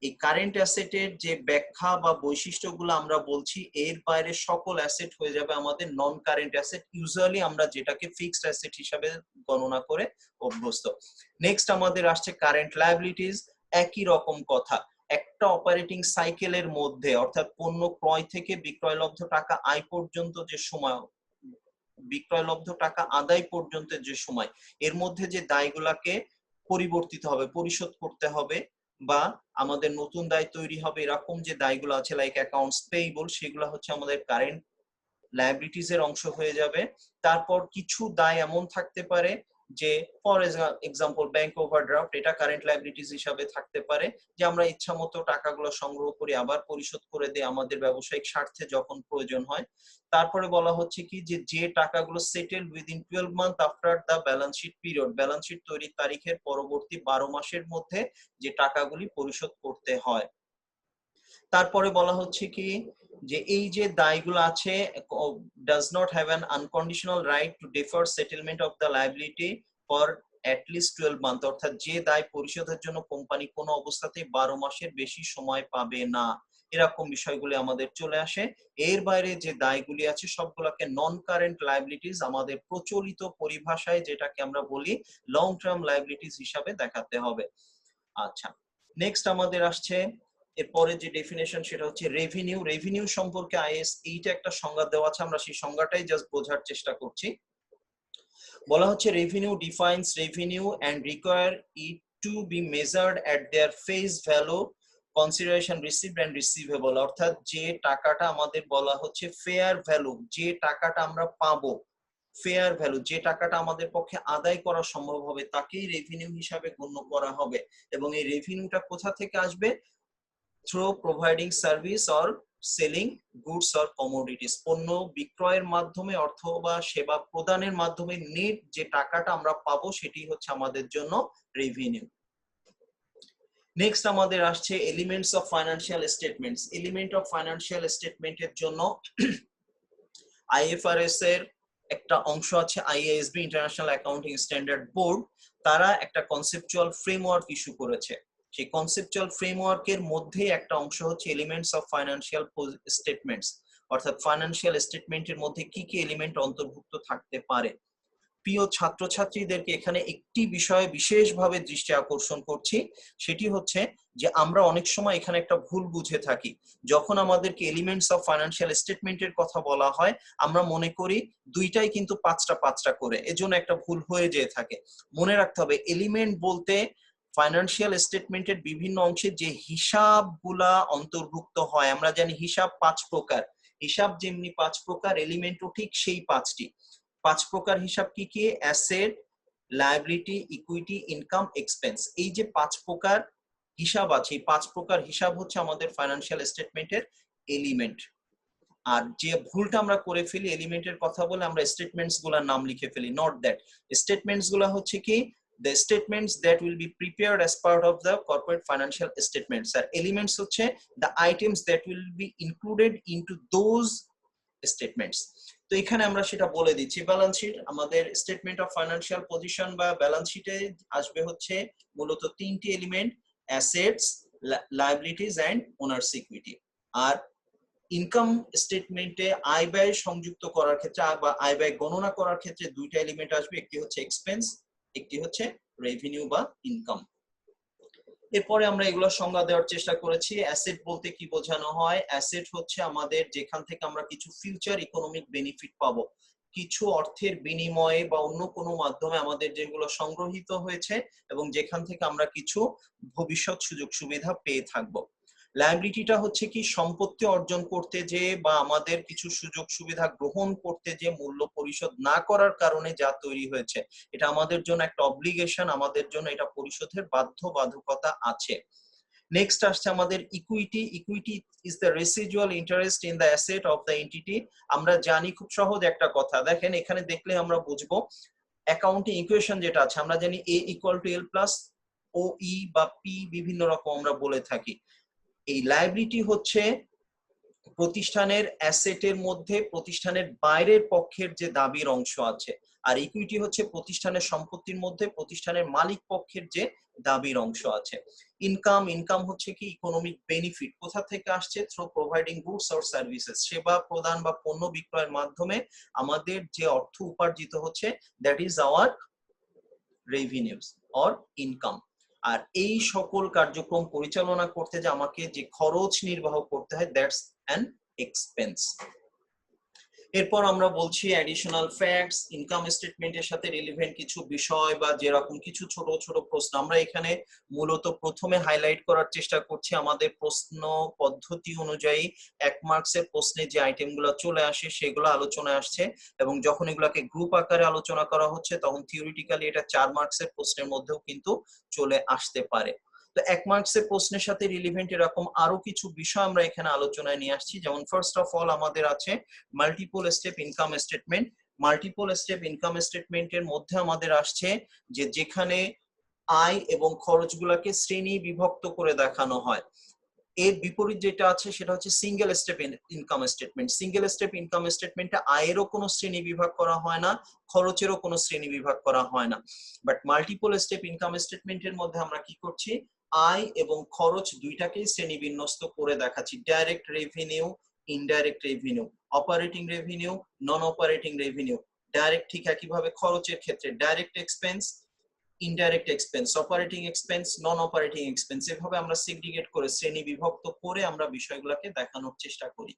S1: এই কারেন্ট অ্যাসেটের যে ব্যাখ্যা বা বৈশিষ্ট্যগুলো আমরা বলছি, এর বাইরে সকল অ্যাসেট হয়ে যাবে আমাদের নন কারেন্ট অ্যাসেট, ইউজুয়ালি আমরা যেটাকে ফিক্সড অ্যাসেট হিসাবে গণনা করে অভ্যস্ত। নেক্সট আমাদের আসছে কারেন্ট লায়াবিলিটিস। একই রকম কথা, একটা অপারেটিং সাইকেলের মধ্যে, অর্থাৎ পণ্য ক্রয় থেকে বিক্রয়লব্ধ টাকা আয় পর্যন্ত যে সময়, বিক্রয়লব্ধ টাকা আদায় পর্যন্ত যে সময়, এর মধ্যে যে দায়গুলাকে পরিবর্তিত হবে, পরিশোধ করতে হবে, বা আমাদের নতুন দায় তৈরি হবে, এরকম যে দায়গুলো আছে লাইক অ্যাকাউন্টস পেয়েবল, সেগুলো হচ্ছে আমাদের কারেন্ট লায়াবিলিটিস এর অংশ হয়ে যাবে। তারপর কিছু দায় এমন থাকতে পারে যে ফর এক্সাম্পল ব্যাংক ওভারড্রাফট, এটা কারেন্ট লায়াবিলিটিস হিসাবে থাকতে পারে, যে আমরা ইচ্ছা মতো টাকাগুলো সংগ্রহ করি আবার পরিশোধ করে দিই আমাদের ব্যবসায়িক স্বার্থে যখন প্রয়োজন হয়। তারপরে বলা হচ্ছে কি যে যে টাকাগুলো settle within 12 month after the balance sheet period, balance sheet তৈরির তারিখের পরবর্তী 12 মাসের মধ্যে যে টাকাগুলি পরিশোধ করতে হয়। তারপরে বলা হচ্ছে কি যে এই যে দায়গুলো আছে, does not have an unconditional right to defer settlement of the liability for at least 12 months, অর্থাৎ যে দায় পরিশোধের জন্য কোম্পানি কোনো অবস্থাতেই 12 মাসের বেশি সময় পাবে না, এরকম বিষয়গুলি আমাদের চলে আসে। এর বাইরে যে দায়গুলি আছে সবগুলোকে নন কারেন্ট লায়াবিলিটিস, আমাদের প্রচলিত পরিভাষায় যেটাকে আমরা বলি লং টার্ম লায়াবিলিটিস হিসাবে দেখাতে হবে। আচ্ছা, নেক্সট আমাদের আসছে এরপরে যে ডেফিনেশন, সেটা হচ্ছে রেভিনিউ। রেভিনিউ সম্পর্কে আইএস 8 একটা সংজ্ঞা দেওয়া আছে, আমরা সেই সংজ্ঞাটাই জাস্ট বোঝার চেষ্টা করছি। বলা হচ্ছে revenue defines revenue and require it to be measured at their face value, consideration received and receivable, অর্থাৎ যে টাকাটা আমাদের বলা হচ্ছে ফেয়ার ভ্যালু, যে টাকাটা আমরা পাবো, ফেয়ার ভ্যালু, যে টাকাটা আমাদের পক্ষে আদায় করা সম্ভব হবে তাকেই রেভিনিউ হিসাবে গণ্য করা হবে। এবং এই রেভিনিউটা কোথা থেকে আসবে? through providing service or selling goods or commodities, পণ্য বিক্রয়ের মাধ্যমে অথবা সেবা প্রদানের মাধ্যমে নেট যে টাকাটা আমরা পাবো সেটি হচ্ছে আমাদের জন্য রেভিনিউ। নেক্সট আমাদের আসছে elements of financial statements. Element of financial স্টেটমেন্টের জন্য আইএফআরএস এর একটা অংশ আছে, IASB international accounting standard board, তারা একটা কনসেপচুয়াল ফ্রেমওয়ার্ক ইস্যু করেছে। সেই কনসেপচুয়াল ফ্রেমওয়ার্কের মধ্যে একটা অংশ হচ্ছে এলিমেন্টস অফ ফাইন্যান্সিয়াল স্টেটমেন্টস, অর্থাৎ ফাইন্যান্সিয়াল স্টেটমেন্টের মধ্যে কি কি এলিমেন্ট অন্তর্ভুক্ত থাকতে পারে। প্রিয় ছাত্রছাত্রীদেরকে এখানে একটি বিষয়ে বিশেষভাবে দৃষ্টি আকর্ষণ করছি, সেটি হচ্ছে যে আমরা অনেক সময় এখানে একটা ভুল বুঝে থাকি। যখন আমাদেরকে এলিমেন্টস অফ ফাইন্যান্সিয়াল স্টেটমেন্টের কথা বলা হয় আমরা মনে করি দুইটাই কিন্তু পাঁচটা পাঁচটা করে, এজন্য একটা ভুল হয়ে যেয়ে থাকে। মনে রাখতে হবে এলিমেন্ট বলতে ফাইন্যান্সিয়াল স্টেটমেন্টের বিভিন্ন অংশে যে হিসাবগুলা অন্তর্ভুক্ত হয়। আমরা জানি হিসাব 5 প্রকার, হিসাব যেমনি 5 প্রকার এলিমেন্টও ঠিক সেই 5টি। 5 প্রকার হিসাব কি কি? Asset, liability, equity, income, expense. এই যে 5 প্রকার হিসাব আছে, এই 5 প্রকার হিসাব হচ্ছে আমাদের ফাইন্যান্সিয়াল স্টেটমেন্টের এলিমেন্ট। আর যে ভুলটা আমরা করে ফেলি এলিমেন্টের কথা বলে আমরা স্টেটমেন্টস গুলার নাম লিখে ফেলি। নট দ্যাট, স্টেটমেন্টস গুলা হচ্ছে কি the statements that will be prepared as part of the corporate financial statements, R elements হচ্ছে the items that will be included into those statements। তো এখানে আমরা সেটা বলে দিচ্ছি। ব্যালেন্স শিট, আমাদের স্টেটমেন্ট অফ ফাইন্যান্সিয়াল পজিশন বা ব্যালেন্স শিটে আসবে হচ্ছে মূলত 3টি element, assets, liabilities and owners equity. আর ইনকাম স্টেটমেন্টে আয় ব্যয় সংযুক্ত করার ক্ষেত্রে বা আয় ব্যয় গণনা করার ক্ষেত্রে 2টা এলিমেন্ট আসবে, একটি হচ্ছে এক্সপেন্স, একটি হচ্ছে রেভিনিউ বা ইনকাম। এরপরে আমরা এগুলো সংজ্ঞা দেওয়ার চেষ্টা করেছি। অ্যাসেট বলতে কি বোঝানো হয়? অ্যাসেট হচ্ছে আমাদের যেখান থেকে আমরা কিছু ফিউচার ইকোনমিক বেনিফিট পাবো, কিছু অর্থের বিনিময়ে বা অন্য কোনো মাধ্যমে আমাদের যেগুলো সংগ্রহিত হয়েছে এবং যেখান থেকে আমরা কিছু ভবিষ্যৎ সুযোগ সুবিধা পেয়ে থাকবো। লায়াবিলিটিটা হচ্ছে কি সম্পত্তি অর্জন করতে যে বা আমাদের কিছু সুযোগ সুবিধা গ্রহণ করতে যে মূল্য পরিশোধ না করার কারণে যা তৈরি হয়েছে, এটা আমাদের জন্য একটা অব্লিগেশন, আমাদের জন্য এটা পরিশোধের বাধ্যবাধকতা আছে। নেক্সট আসছে আমাদের equity. Equity is the residual interest in the asset of the entity. আমরা জানি খুব সহজ একটা কথা, দেখেন এখানে দেখলে আমরা বুঝবো অ্যাকাউন্টিং ইকুয়েশন যেটা আছে, আমরা জানি a = l প্লাস ও ই বা পি বিভিন্ন রকম আমরা বলে থাকি। এই লায়াবিলিটি হচ্ছে প্রতিষ্ঠানের অ্যাসেটের মধ্যে প্রতিষ্ঠানের বাইরের পক্ষের যে দাবির অংশ আছে, আর ইকুইটি হচ্ছে প্রতিষ্ঠানের সম্পত্তির মধ্যে প্রতিষ্ঠানের মালিক পক্ষের যে দাবির অংশ আছে। ইনকাম, ইনকাম হচ্ছে কি ইকোনমিক বেনিফিট, কোথা থেকে আসছে? Through providing goods or services, সেবা প্রদান বা পণ্য বিক্রয়ের মাধ্যমে আমাদের যে অর্থ উপার্জিত হচ্ছে, that is our revenues or income. আর এই সকল কার্যক্রম পরিচালনা করতে যে আমাকে যে খরচ নির্বাহ করতে হয়, দ্যাটস অ্যান এক্সপেন্স। এরপর আমরা বলছি অ্যাডিশনাল ফ্যাক্টস, ইনকাম স্টেটমেন্টের সাথে রিলেভেন্ট কিছু বিষয় বা যেরকম কিছু ছোট ছোট প্রশ্ন আমরা এখানে মূলত প্রথমে হাইলাইট করার চেষ্টা করছি। আমাদের প্রশ্ন পদ্ধতি অনুযায়ী 1 মার্কসের প্রশ্নে যে আইটেমগুলো চলে আসে সেগুলো আলোচনায় আসছে, এবং যখন এগুলাকে গ্রুপ আকারে আলোচনা করা হচ্ছে তখন থিওরিটিক্যালি এটা 4 মার্কসের প্রশ্নের মধ্যেও কিন্তু চলে আসতে পারে। তো 1 মার্কসের প্রশ্নের সাথে রিলেভেন্ট এরকম আরো কিছু বিষয় আমরা এখানে আলোচনায় নিয়ে আসছি। যেমন ফার্স্ট অফ অল আমাদের আছে multiple step income statement. Multiple step income স্টেটমেন্টের মধ্যে আমাদের আসছে যে যেখানে আয় এবং খরচগুলোকে শ্রেণী বিভক্ত করে দেখানো হয়। এর বিপরীত যেটা আছে সেটা হচ্ছে single step income statement. Single step income স্টেটমেন্টে আয়েরও কোনো শ্রেণী বিভাগ করা হয় না, খরচেরও কোনো শ্রেণী বিভাগ করা হয় না। বাট মাল্টিপল স্টেপ ইনকাম স্টেটমেন্টের মধ্যে আমরা কি করছি? আয় এবং খরচ দুইটাকেই শ্রেণী বিন্যস্ত করে দেখাচ্ছি। Direct revenue, indirect revenue, operating revenue, নন অপারেটিং রেভিনিউ। ডাইরেক্ট ঠিক একইভাবে খরচের ক্ষেত্রে direct expense, indirect expense, operating expense, নন অপারেটিং এক্সপেন্স, এভাবে আমরা সেগ্রিগেট করে শ্রেণী বিভক্ত করে আমরা বিষয়গুলোকে দেখানোর চেষ্টা করি।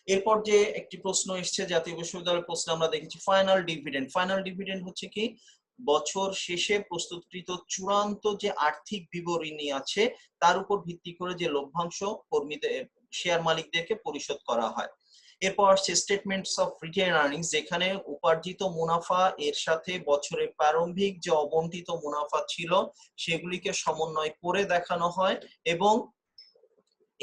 S1: এরপর যে একটি প্রশ্ন এসেছে জাতীয় বিশ্ববিদ্যালয়ের প্রশ্ন আমরা দেখেছি ফাইনাল ডিভিডেন্ড। ফাইনাল ডিভিডেন্ড হচ্ছে কি বছর শেষে প্রস্তুতকৃত চূড়ান্ত যে আর্থিক বিবরণী আছে তার উপর ভিত্তি করে যে লভ্যাংশ কর্মীদের শেয়ার মালিকদেরকে পরিশোধ করা হয়। এরপর আসছে স্টেটমেন্টস অফ রিটেন আর্নিংস, যেখানে উপার্জিত মুনাফা এর সাথে বছরের প্রারম্ভিক যে অবন্টিত মুনাফা ছিল সেগুলিকে সমন্বয় করে দেখানো হয় এবং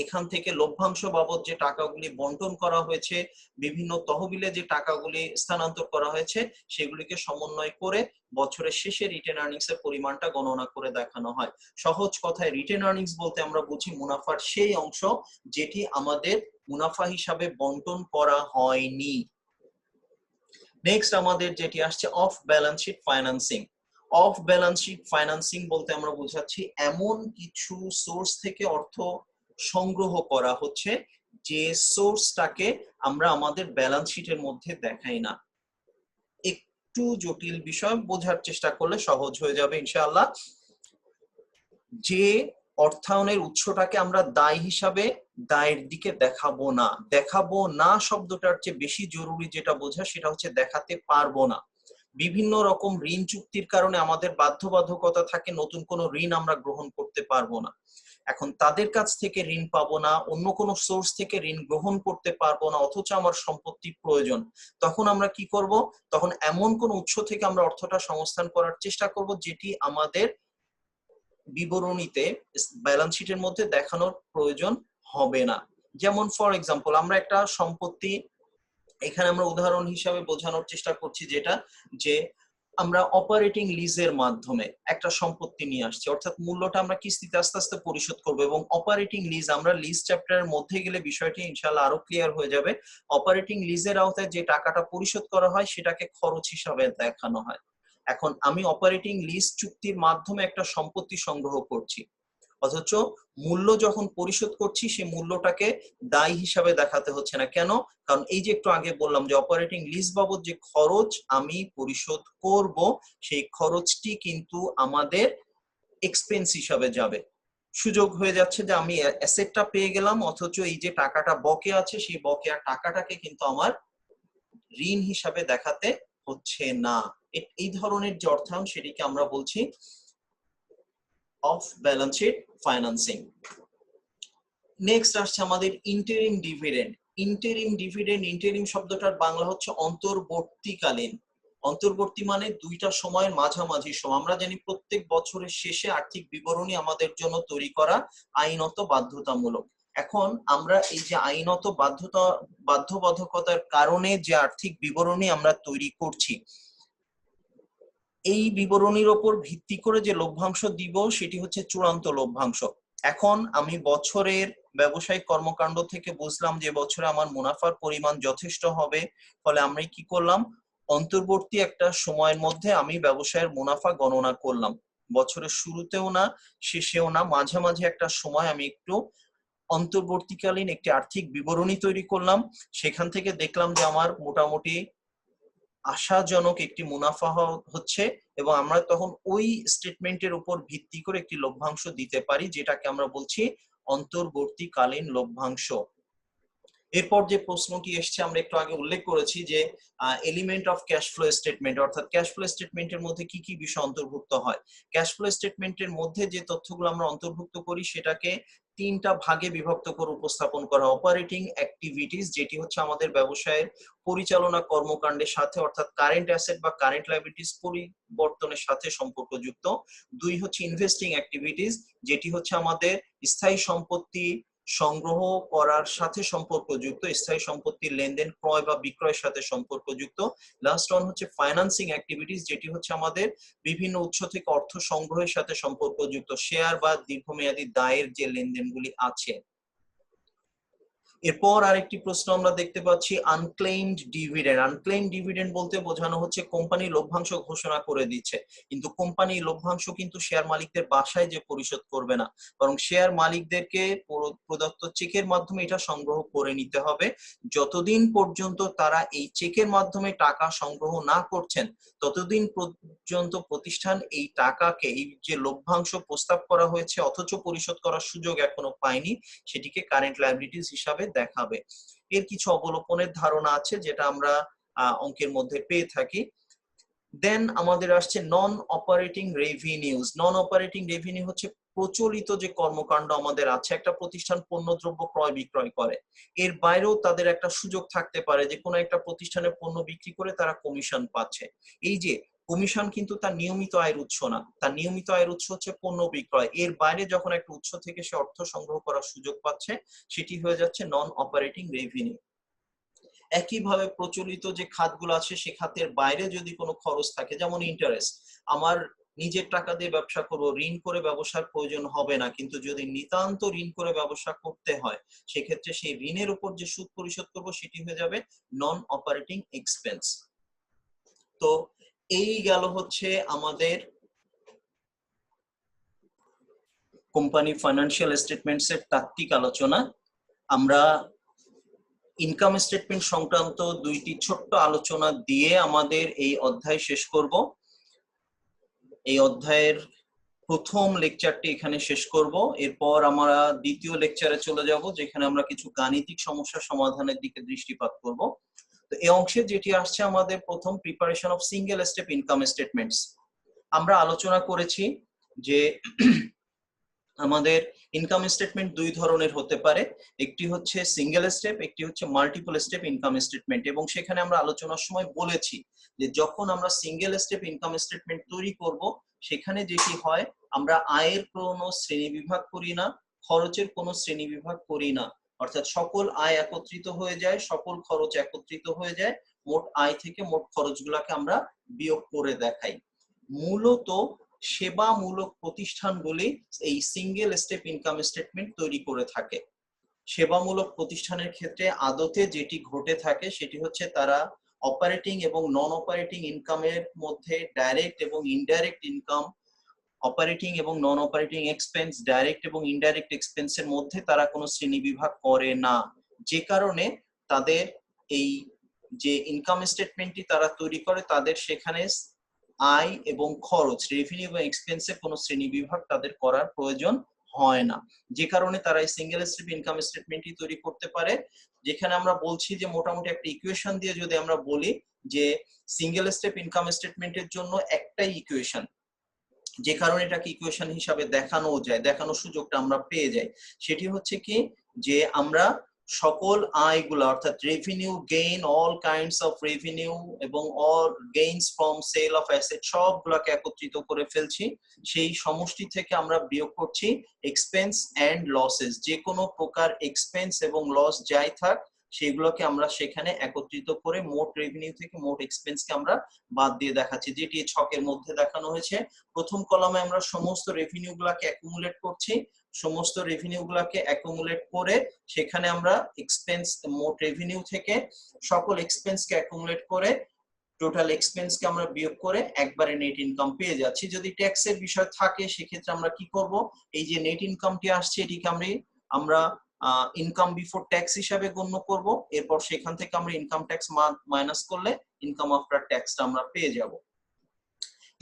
S1: এখান থেকে লভ্যাংশ বাবদ যে টাকাগুলি বন্টন করা হয়েছে, বিভিন্ন তহবিলে যে টাকাগুলি স্থানান্তর করা হয়েছে, সেগুলিকে সমন্বয় করে বছরের শেষে রিটেন আর্নিংস এর পরিমাণটা গণনা করে দেখানো হয়। সহজ কথায় রিটেন আর্নিংস বলতে আমরা বুঝি মুনাফার সেই অংশ যেটি আমাদের মুনাফা হিসাবে বন্টন করা হয়নি। নেক্সট আমাদের যেটি আসছে off balance sheet financing. Off balance sheet financing বলতে আমরা বোঝাচ্ছি এমন কিছু সোর্স থেকে অর্থ সংগ্রহ করা হচ্ছে যে সোর্সটাকে আমরা আমাদের ব্যালেন্স শিটের মধ্যে দেখাই না। একটু জটিল বিষয়, বোঝার চেষ্টা করলে সহজ হয়ে যাবে ইনশাআল্লাহ। যে অর্থায়নের উৎসটাকে আমরা দায় হিসাবে দায়ের দিকে দেখাবো না শব্দটার চেয়ে বেশি জরুরি যেটা বোঝা সেটা হচ্ছে দেখাতে পারবো না। বিভিন্ন রকম ঋণ চুক্তির কারণে আমাদের বাধ্যবাধকতা থাকে, নতুন কোনো ঋণ আমরা গ্রহণ করতে পারবো না। এখন তাদের কাছ থেকে ঋণ পাবো না, অন্য কোনো সোর্স থেকে ঋণ গ্রহণ করতে পারবো না, অথচ আমার সম্পত্তি প্রয়োজন। তখন আমরা কি করব? তখন এমন কোন উৎস থেকে আমরা অর্থটা সংস্থান করার চেষ্টা করব যেটি আমাদের বিবরণীতে ব্যালেন্স শিটের মধ্যে দেখানোর প্রয়োজন হবে না। যেমন ফর এক্সাম্পল আমরা একটা সম্পত্তি, এখানে আমরা উদাহরণ হিসাবে বোঝানোর চেষ্টা করছি যেটা যে আমরা অপারেটিং লিজের মাধ্যমে একটা সম্পত্তি নিয়ে আসছি, অর্থাৎ মূল্যটা আমরা কিস্তিতে আস্তে আস্তে পরিশোধ করবো। এবং অপারেটিং লিজ, আমরা লিজ চ্যাপ্টারের মধ্যে গেলে বিষয়টি ইনশাআল্লাহ আরো ক্লিয়ার হয়ে যাবে। অপারেটিং লিজের আওতায় যে টাকাটা পরিশোধ করা হয় সেটাকে খরচ হিসাবে দেখানো হয়। এখন আমি অপারেটিং লিজ চুক্তির মাধ্যমে একটা সম্পত্তি সংগ্রহ করছি, অথচ মূল্য যখন পরিশোধ করছি সেই মূল্যটাকে দায় হিসাবে দেখাতে হচ্ছে না। কেন? কারণ এই যে একটু আগে বললাম যে অপারেটিং লিজ বাবদ যে খরচ আমি পরিশোধ করব সেই খরচটি কিন্তু আমাদের এক্সপেন্স হিসাবে যাবে। সুযোগ হয়ে যাচ্ছে যে আমি অ্যাসেটটা পেয়ে গেলাম, অথচ এই যে টাকাটা বকেয়া আছে সেই বকেয়া টাকাটাকে কিন্তু আমার ঋণ হিসাবে দেখাতে হচ্ছে না। এই ধরনের যে অর্থায়ন সেটিকে আমরা বলছি off balance sheet financing. Next আসছে আমাদের ইন্টারিম ডিভিডেন্ড। ইন্টারিম শব্দটার বাংলা হচ্ছে অন্তর্বর্তীকালীন। অন্তর্বর্তী মানে দুইটা সময়ের মাঝামাঝি সময়। আমরা জানি প্রত্যেক বছরের শেষে আর্থিক বিবরণী আমাদের জন্য তৈরি করা আইনত বাধ্যতামূলক। এখন আমরা এই যে আইনত বাধ্যবাধকতার কারণে যে আর্থিক বিবরণী আমরা তৈরি করছি, এই বিবরণীর ওপর ভিত্তি করে যে লভ্যাংশ দিব সেটি হচ্ছে চূড়ান্ত লভ্যাংশ। এখন আমি বছরের ব্যবসায়িক কর্মকাণ্ড থেকে বুঝলাম যে বছরে আমার মুনাফার পরিমাণ যথেষ্ট হবে, ফলে আমরা কি করলাম, অন্তর্বর্তী একটা সময়ের মধ্যে আমি ব্যবসায়ের মুনাফা গণনা করলাম। বছরের শুরুতেও না শেষেও না, মাঝামাঝি একটা সময় আমি একটু অন্তর্বর্তীকালীন একটি আর্থিক বিবরণী তৈরি করলাম। সেখান থেকে দেখলাম যে আমার মোটামুটি আশাজনক একটি মুনাফা হচ্ছে, এবং আমরা তখন ওই স্টেটমেন্টের উপর ভিত্তি করে একটি লভ্যাংশ দিতে পারি, যেটাকে আমরা বলছি অন্তর্বর্তীকালীন লভ্যাংশ। এরপর যে প্রশ্নটি এসছে আমরা একটু আগে উল্লেখ করেছি যে element of cash flow statement, অর্থাৎ ক্যাশ ফ্লো স্টেটমেন্টের মধ্যে কি কি বিষয় অন্তর্ভুক্ত হয়। ক্যাশ ফ্লো স্টেটমেন্টের মধ্যে যে তথ্যগুলো আমরা অন্তর্ভুক্ত করি সেটাকে তিনটা ভাগে বিভক্ত করে উপস্থাপন করা। অপারেটিং অ্যাক্টিভিটিস, যেটি হচ্ছে আমাদের ব্যবসায়ের পরিচালনা কর্মকাণ্ডের সাথে, অর্থাৎ কারেন্ট অ্যাসেট বা কারেন্ট লায়াবিলিটিস পরিবর্তনের সাথে সম্পর্কযুক্ত। দুই হচ্ছে ইনভেস্টিং অ্যাক্টিভিটিস, যেটি হচ্ছে আমাদের স্থায়ী সম্পত্তি সংগ্রহ করার সাথে সম্পর্কযুক্ত, স্থায়ী সম্পত্তির লেনদেন ক্রয় বা বিক্রয়ের সাথে সম্পর্কযুক্ত। লাস্ট ওয়ান হচ্ছে ফাইন্যান্সিং অ্যাক্টিভিটিস, যেটি হচ্ছে আমাদের বিভিন্ন উৎস থেকে অর্থ সংগ্রহের সাথে সম্পর্কযুক্ত, শেয়ার বা দীর্ঘমেয়াদী দায়ের যে লেনদেনগুলি আছে। এরপর আরেকটি প্রশ্ন আমরা দেখতে পাচ্ছি আনক্লেইমড ডিভিডেন্ড। আনক্লেইমড ডিভিডেন্ড বলতে বোঝানো হচ্ছে কোম্পানি লভ্যাংশ ঘোষণা করে দিচ্ছে, কিন্তু কোম্পানি লভ্যাংশ কিন্তু শেয়ার মালিকদের বাসায় যে পরিশোধ করবে না, বরং শেয়ার মালিকদেরকে প্রদত্ত চেকের মাধ্যমে এটা সংগ্রহ করে নিতে হবে। যতদিন পর্যন্ত তারা এই চেকের মাধ্যমে টাকা সংগ্রহ না করছেন ততদিন পর্যন্ত প্রতিষ্ঠান এই টাকাকে, এই যে লভ্যাংশ প্রস্তাব করা হয়েছে অথচ পরিশোধ করার সুযোগ এখনো পায়নি, সেটিকে কারেন্ট লায়াবিলিটিস হিসাবে দেখাবে। এর কিছু অবলোপনের ধারণা আছে যেটা আমরা অঙ্কের মধ্যে পেয়ে থাকি। দেন আমাদের আসছে নন অপারেটিং রেভিনিউজ। নন অপারেটিং রেভিনিউ হচ্ছে প্রচলিত যে কর্মকাণ্ড আমাদের আছে। একটা প্রতিষ্ঠান পণ্যদ্রব্য ক্রয় বিক্রয় করে, এর বাইরেও তাদের একটা সুযোগ থাকতে পারে যে কোনো একটা প্রতিষ্ঠানে পণ্য বিক্রি করে তারা কমিশন পাচ্ছে। এই যে কমিশন কিন্তু তার নিয়মিত আয়ের উৎস না, তার নিয়মিত আয়ের উৎস হচ্ছে পণ্য বিক্রয়। এর বাইরে যখন একটা উৎস থেকে সে অর্থ সংগ্রহ করার সুযোগ পাচ্ছে সেটি হয়ে যাচ্ছে নন অপারেটিং রেভিনিউ। একইভাবে প্রচলিত যে খাতগুলো আছে সে খাতের বাইরে যদি কোনো খরচ থাকে, যেমন ইন্টারেস্ট, আমার নিজের টাকা দিয়ে ব্যবসা করব, ঋণ করে ব্যবসার প্রয়োজন হবে না, কিন্তু যদি নিতান্ত ঋণ করে ব্যবসা করতে হয় সেক্ষেত্রে সেই ঋণের উপর যে সুদ পরিশোধ করব সেটি হয়ে যাবে নন অপারেটিং এক্সপেন্স। তো এই গেল হচ্ছে আমাদের কোম্পানি ফাইন্যান্সিয়াল স্টেটমেন্টস এর তাত্ত্বিক আলোচনা। আমরা ইনকাম স্টেটমেন্ট সংক্রান্ত দুইটি ছোট্ট আলোচনা দিয়ে আমাদের এই অধ্যায় শেষ করব। এই অধ্যায়ের প্রথম লেকচারটি এখানে শেষ করব, এরপর আমরা দ্বিতীয় লেকচারে চলে যাব যেখানে আমরা কিছু গাণিতিক সমস্যা সমাধানের দিকে দৃষ্টিপাত করব। তো এই অংশে যেটি আসছে আমাদের প্রথম preparation of single step income statements. আমরা আলোচনা করেছি যে আমাদের ইনকাম স্টেটমেন্ট দুই ধরনের হতে পারে, একটি হচ্ছে সিঙ্গেল স্টেপ, একটি হচ্ছে মাল্টিপল স্টেপ ইনকাম স্টেটমেন্ট। এবং সেখানে আমরা আলোচনার সময় বলেছি যে যখন আমরা সিঙ্গেল স্টেপ ইনকাম স্টেটমেন্ট তৈরি করব সেখানে যেটি হয় আমরা আয়ের কোনো শ্রেণী বিভাগ করি না, খরচের কোনো শ্রেণী বিভাগ করি না, অর্থাৎ সকল আয় একত্রিত হয়ে যায়, সকল খরচ একত্রিত হয়ে যায়, মোট আয় থেকে মোট খরচগুলোকে আমরা বিয়োগ করে দেখাই। মূলত সেবামূলক প্রতিষ্ঠানগুলি এই সিঙ্গেল স্টেপ ইনকাম স্টেটমেন্ট তৈরি করে থাকে। সেবামূলক প্রতিষ্ঠানের ক্ষেত্রে আদতে যেটি ঘটে থাকে সেটি হচ্ছে তারা অপারেটিং এবং নন অপারেটিং ইনকামের মধ্যে ডাইরেক্ট এবং ইনডাইরেক্ট ইনকাম, অপারেটিং এবং নন অপারেটিং এক্সপেন্স, ডাইরেক্ট এবং ইনডাইরেক্ট এক্সপেন্সের মধ্যে তারা কোনো শ্রেণী বিভাগ করে না, যে কারণে তাদের এই যে ইনকাম স্টেটমেন্টটি তারা তৈরি করে তাদের সেখানে আয় এবং খরচ, রেভিনিউ এবং এক্সপেন্সের কোনো শ্রেণী বিভাগ তাদের করার প্রয়োজন হয় না, যে কারণে তারা এই সিঙ্গেল স্টেপ ইনকাম স্টেটমেন্টটি তৈরি করতে পারে। যেখানে আমরা বলছি যে মোটামুটি একটা ইকুয়েশন দিয়ে যদি আমরা বলি যে সিঙ্গেল স্টেপ ইনকাম স্টেটমেন্টের জন্য একটাই ইকুয়েশন, যে কারণে এটাকে ইকুয়েশন হিসাবে দেখানো যায়, দেখানোর সুযোগটা আমরা পেয়ে যাই, সেটি হচ্ছে কি যে আমরা সকল আয়গুলো অর্থাৎ revenue, gain, all kinds of revenue এবং all gains from sale of asset সবগুলোকে একত্রিত করে ফেলছি, সেই সমষ্টি থেকে আমরা বিয়োগ করছি এক্সপেন্স এন্ড লসেস, যে কোনো প্রকার এক্সপেন্স এবং লস যাই থাক সেগুলোকে আমরা সেখানে একত্রিত করে মোট রেভিনিউ থেকে মোট এক্সপেন্সকে আমরা বাদ দিয়ে দেখাচ্ছি, যেটি ছকের মধ্যে দেখানো হয়েছে। প্রথম কলামে আমরা সমস্ত রেভিনিউ গুলাকে অ্যাকুমুলেট করছি, সমস্ত রেভিনিউ গুলাকে অ্যাকুমুলেট করে সেখানে আমরা এক্সপেন্স, মোট রেভিনিউ থেকে সকল এক্সপেন্সকে অ্যাকুমুলেট করে টোটাল এক্সপেন্সকে আমরা বিয়োগ করে একবারে নেট ইনকাম পেয়ে যাচ্ছি। যদি ট্যাক্সের বিষয় থাকে সেক্ষেত্রে আমরা কি করব, এই যে নেট ইনকামটি আসছে এটিকে আমরা ইনকাম বিফোর ট্যাক্স হিসাবে গণ্য করব, এরপর সেখান থেকে আমরা ইনকাম ট্যাক্স মাইনাস করলে ইনকাম আফটার ট্যাক্সটা আমরা পেয়ে যাব।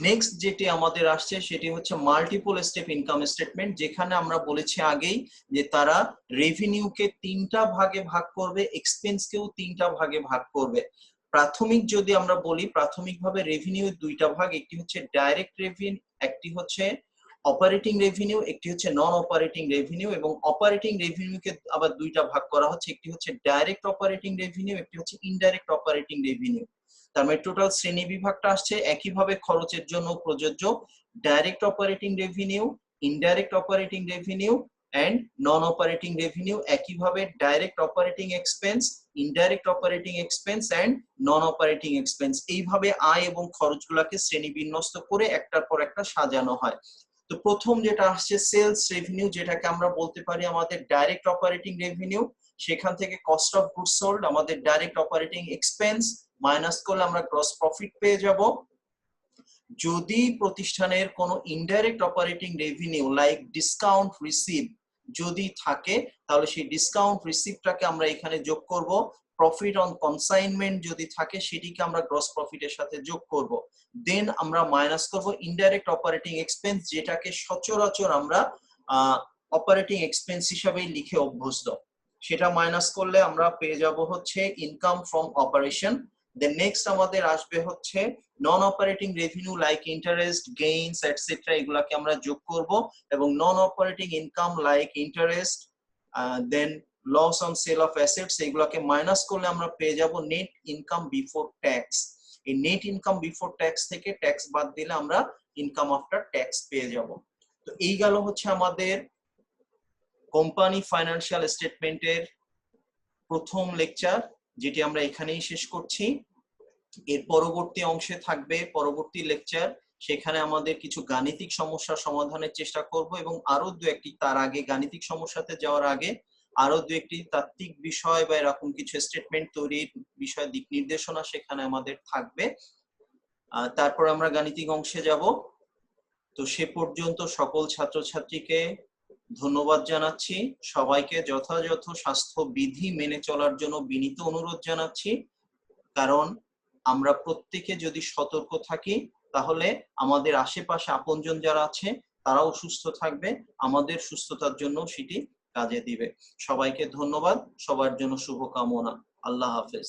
S1: নেক্সট যেটি আমাদের আসছে সেটি হচ্ছে মাল্টিপল স্টেপ ইনকাম স্টেটমেন্ট, যেখানে আমরা বলেছি আগেই যে তারা রেভিনিউকে তিনটা ভাগে ভাগ করবে, এক্সপেন্সকেও তিনটা ভাগে ভাগ করবে। প্রাথমিক যদি আমরা বলি, প্রাথমিকভাবে রেভিনিউ দুইটা ভাগ, একটি হচ্ছে ডাইরেক্ট রেভিনিউ, একটি হচ্ছে অপারেটিং রেভিনিউ, একটি হচ্ছে নন অপারেটিং রেভিনিউ, এবং অপারেটিং রেভিনিউকে আবার দুইটা ভাগ করা হচ্ছে, একটি হচ্ছে ডাইরেক্ট অপারেটিং রেভিনিউ, একটি হচ্ছে ইনডাইরেক্ট অপারেটিং রেভিনিউ। তার মানে টোটাল শ্রেণী বিভাগটা আসছে একইভাবে খরচের জন্য প্রযোজ্য, direct operating revenue, indirect operating revenue and non operating revenue, একইভাবে direct operating expense, indirect operating expense and non operating expense. এইভাবে আয় এবং খরচগুলোকে শ্রেণী বিন্যস্ত করে একটার পর একটা সাজানো হয়। তো প্রথম যেটা আসছে সেলস রেভিনিউ, যেটাকে আমরা বলতে পারি আমাদের ডাইরেক্ট অপারেটিং রেভিনিউ, সেখান থেকে কস্ট অফ গুডস সোল্ড, আমাদের ডাইরেক্ট অপারেটিং এক্সপেন্স মাইনাস করলে আমরা গ্রস প্রফিট পেয়ে যাব। যদি প্রতিষ্ঠানের কোনো indirect operating revenue like discount receive যদি থাকে তাহলে সেই ডিসকাউন্ট রিসিভটাকে আমরা এখানে যোগ করব, প্রফিট অন কনসাইনমেন্ট যদি থাকে সেটিকে আমরা গ্রস প্রফিটের সাথে যোগ করব, দেন আমরা মাইনাস করব ইনডাইরেক্ট অপারেটিং এক্সপেন্স, যেটাকে সচরাচর আমরা অপারেটিং এক্সপেন্স হিসাবে লিখে অভ্যস্ত, সেটা মাইনাস করলে আমরা পেয়ে যাব হচ্ছে income from operation. Then next আমাদের আসবে হচ্ছে non operating revenue like interest, gains etcetera, এগুলাকে আমরা যোগ করব, এবং non operating income like interest, then loss on sale of assets, এগুলাকে মাইনাস করলে আমরা পেয়ে যাব নেট ইনকাম বিফোর ট্যাক্স। এই নেট ইনকাম বিফোর ট্যাক্স থেকে ট্যাক্স বাদ দিলে আমরা ইনকাম আফটার ট্যাক্স পেয়ে যাব। তো এই গেল হচ্ছে আমাদের কোম্পানি ফাইন্যান্সিয়াল স্টেটমেন্টের প্রথম লেকচার, যেটি আমরা এখানেই শেষ করছি। এর পরবর্তী অংশে থাকবে পরবর্তী লেকচার, সেখানে আমাদের কিছু গাণিতিক সমস্যা সমাধানের চেষ্টা করব এবং আরো দু একটি, তার আগে গাণিতিক সমস্যাতে যাওয়ার আগে আরো দু একটি তাত্ত্বিক বিষয় বা এরকম কিছু স্টেটমেন্ট তৈরির বিষয় দিক নির্দেশনা সেখানে আমাদের থাকবে। তারপর আমরা গাণিতিক অংশে যাব। তো সে পর্যন্ত সকল ছাত্রছাত্রীকে ধন্যবাদ জানাচ্ছি, সবাইকে যথাযথ স্বাস্থ্য বিধি মেনে চলার জন্য বিনীত অনুরোধ জানাচ্ছি। কারণ আমরা প্রত্যেকে যদি সতর্ক থাকি তাহলে আমাদের আশেপাশে আপনজন যারা আছে তারাও সুস্থ থাকবে, আমাদের সুস্থতার জন্য সেটি কাজে দিবে। সবাইকে ধন্যবাদ, সবার জন্য শুভকামনা। আল্লাহ হাফেজ।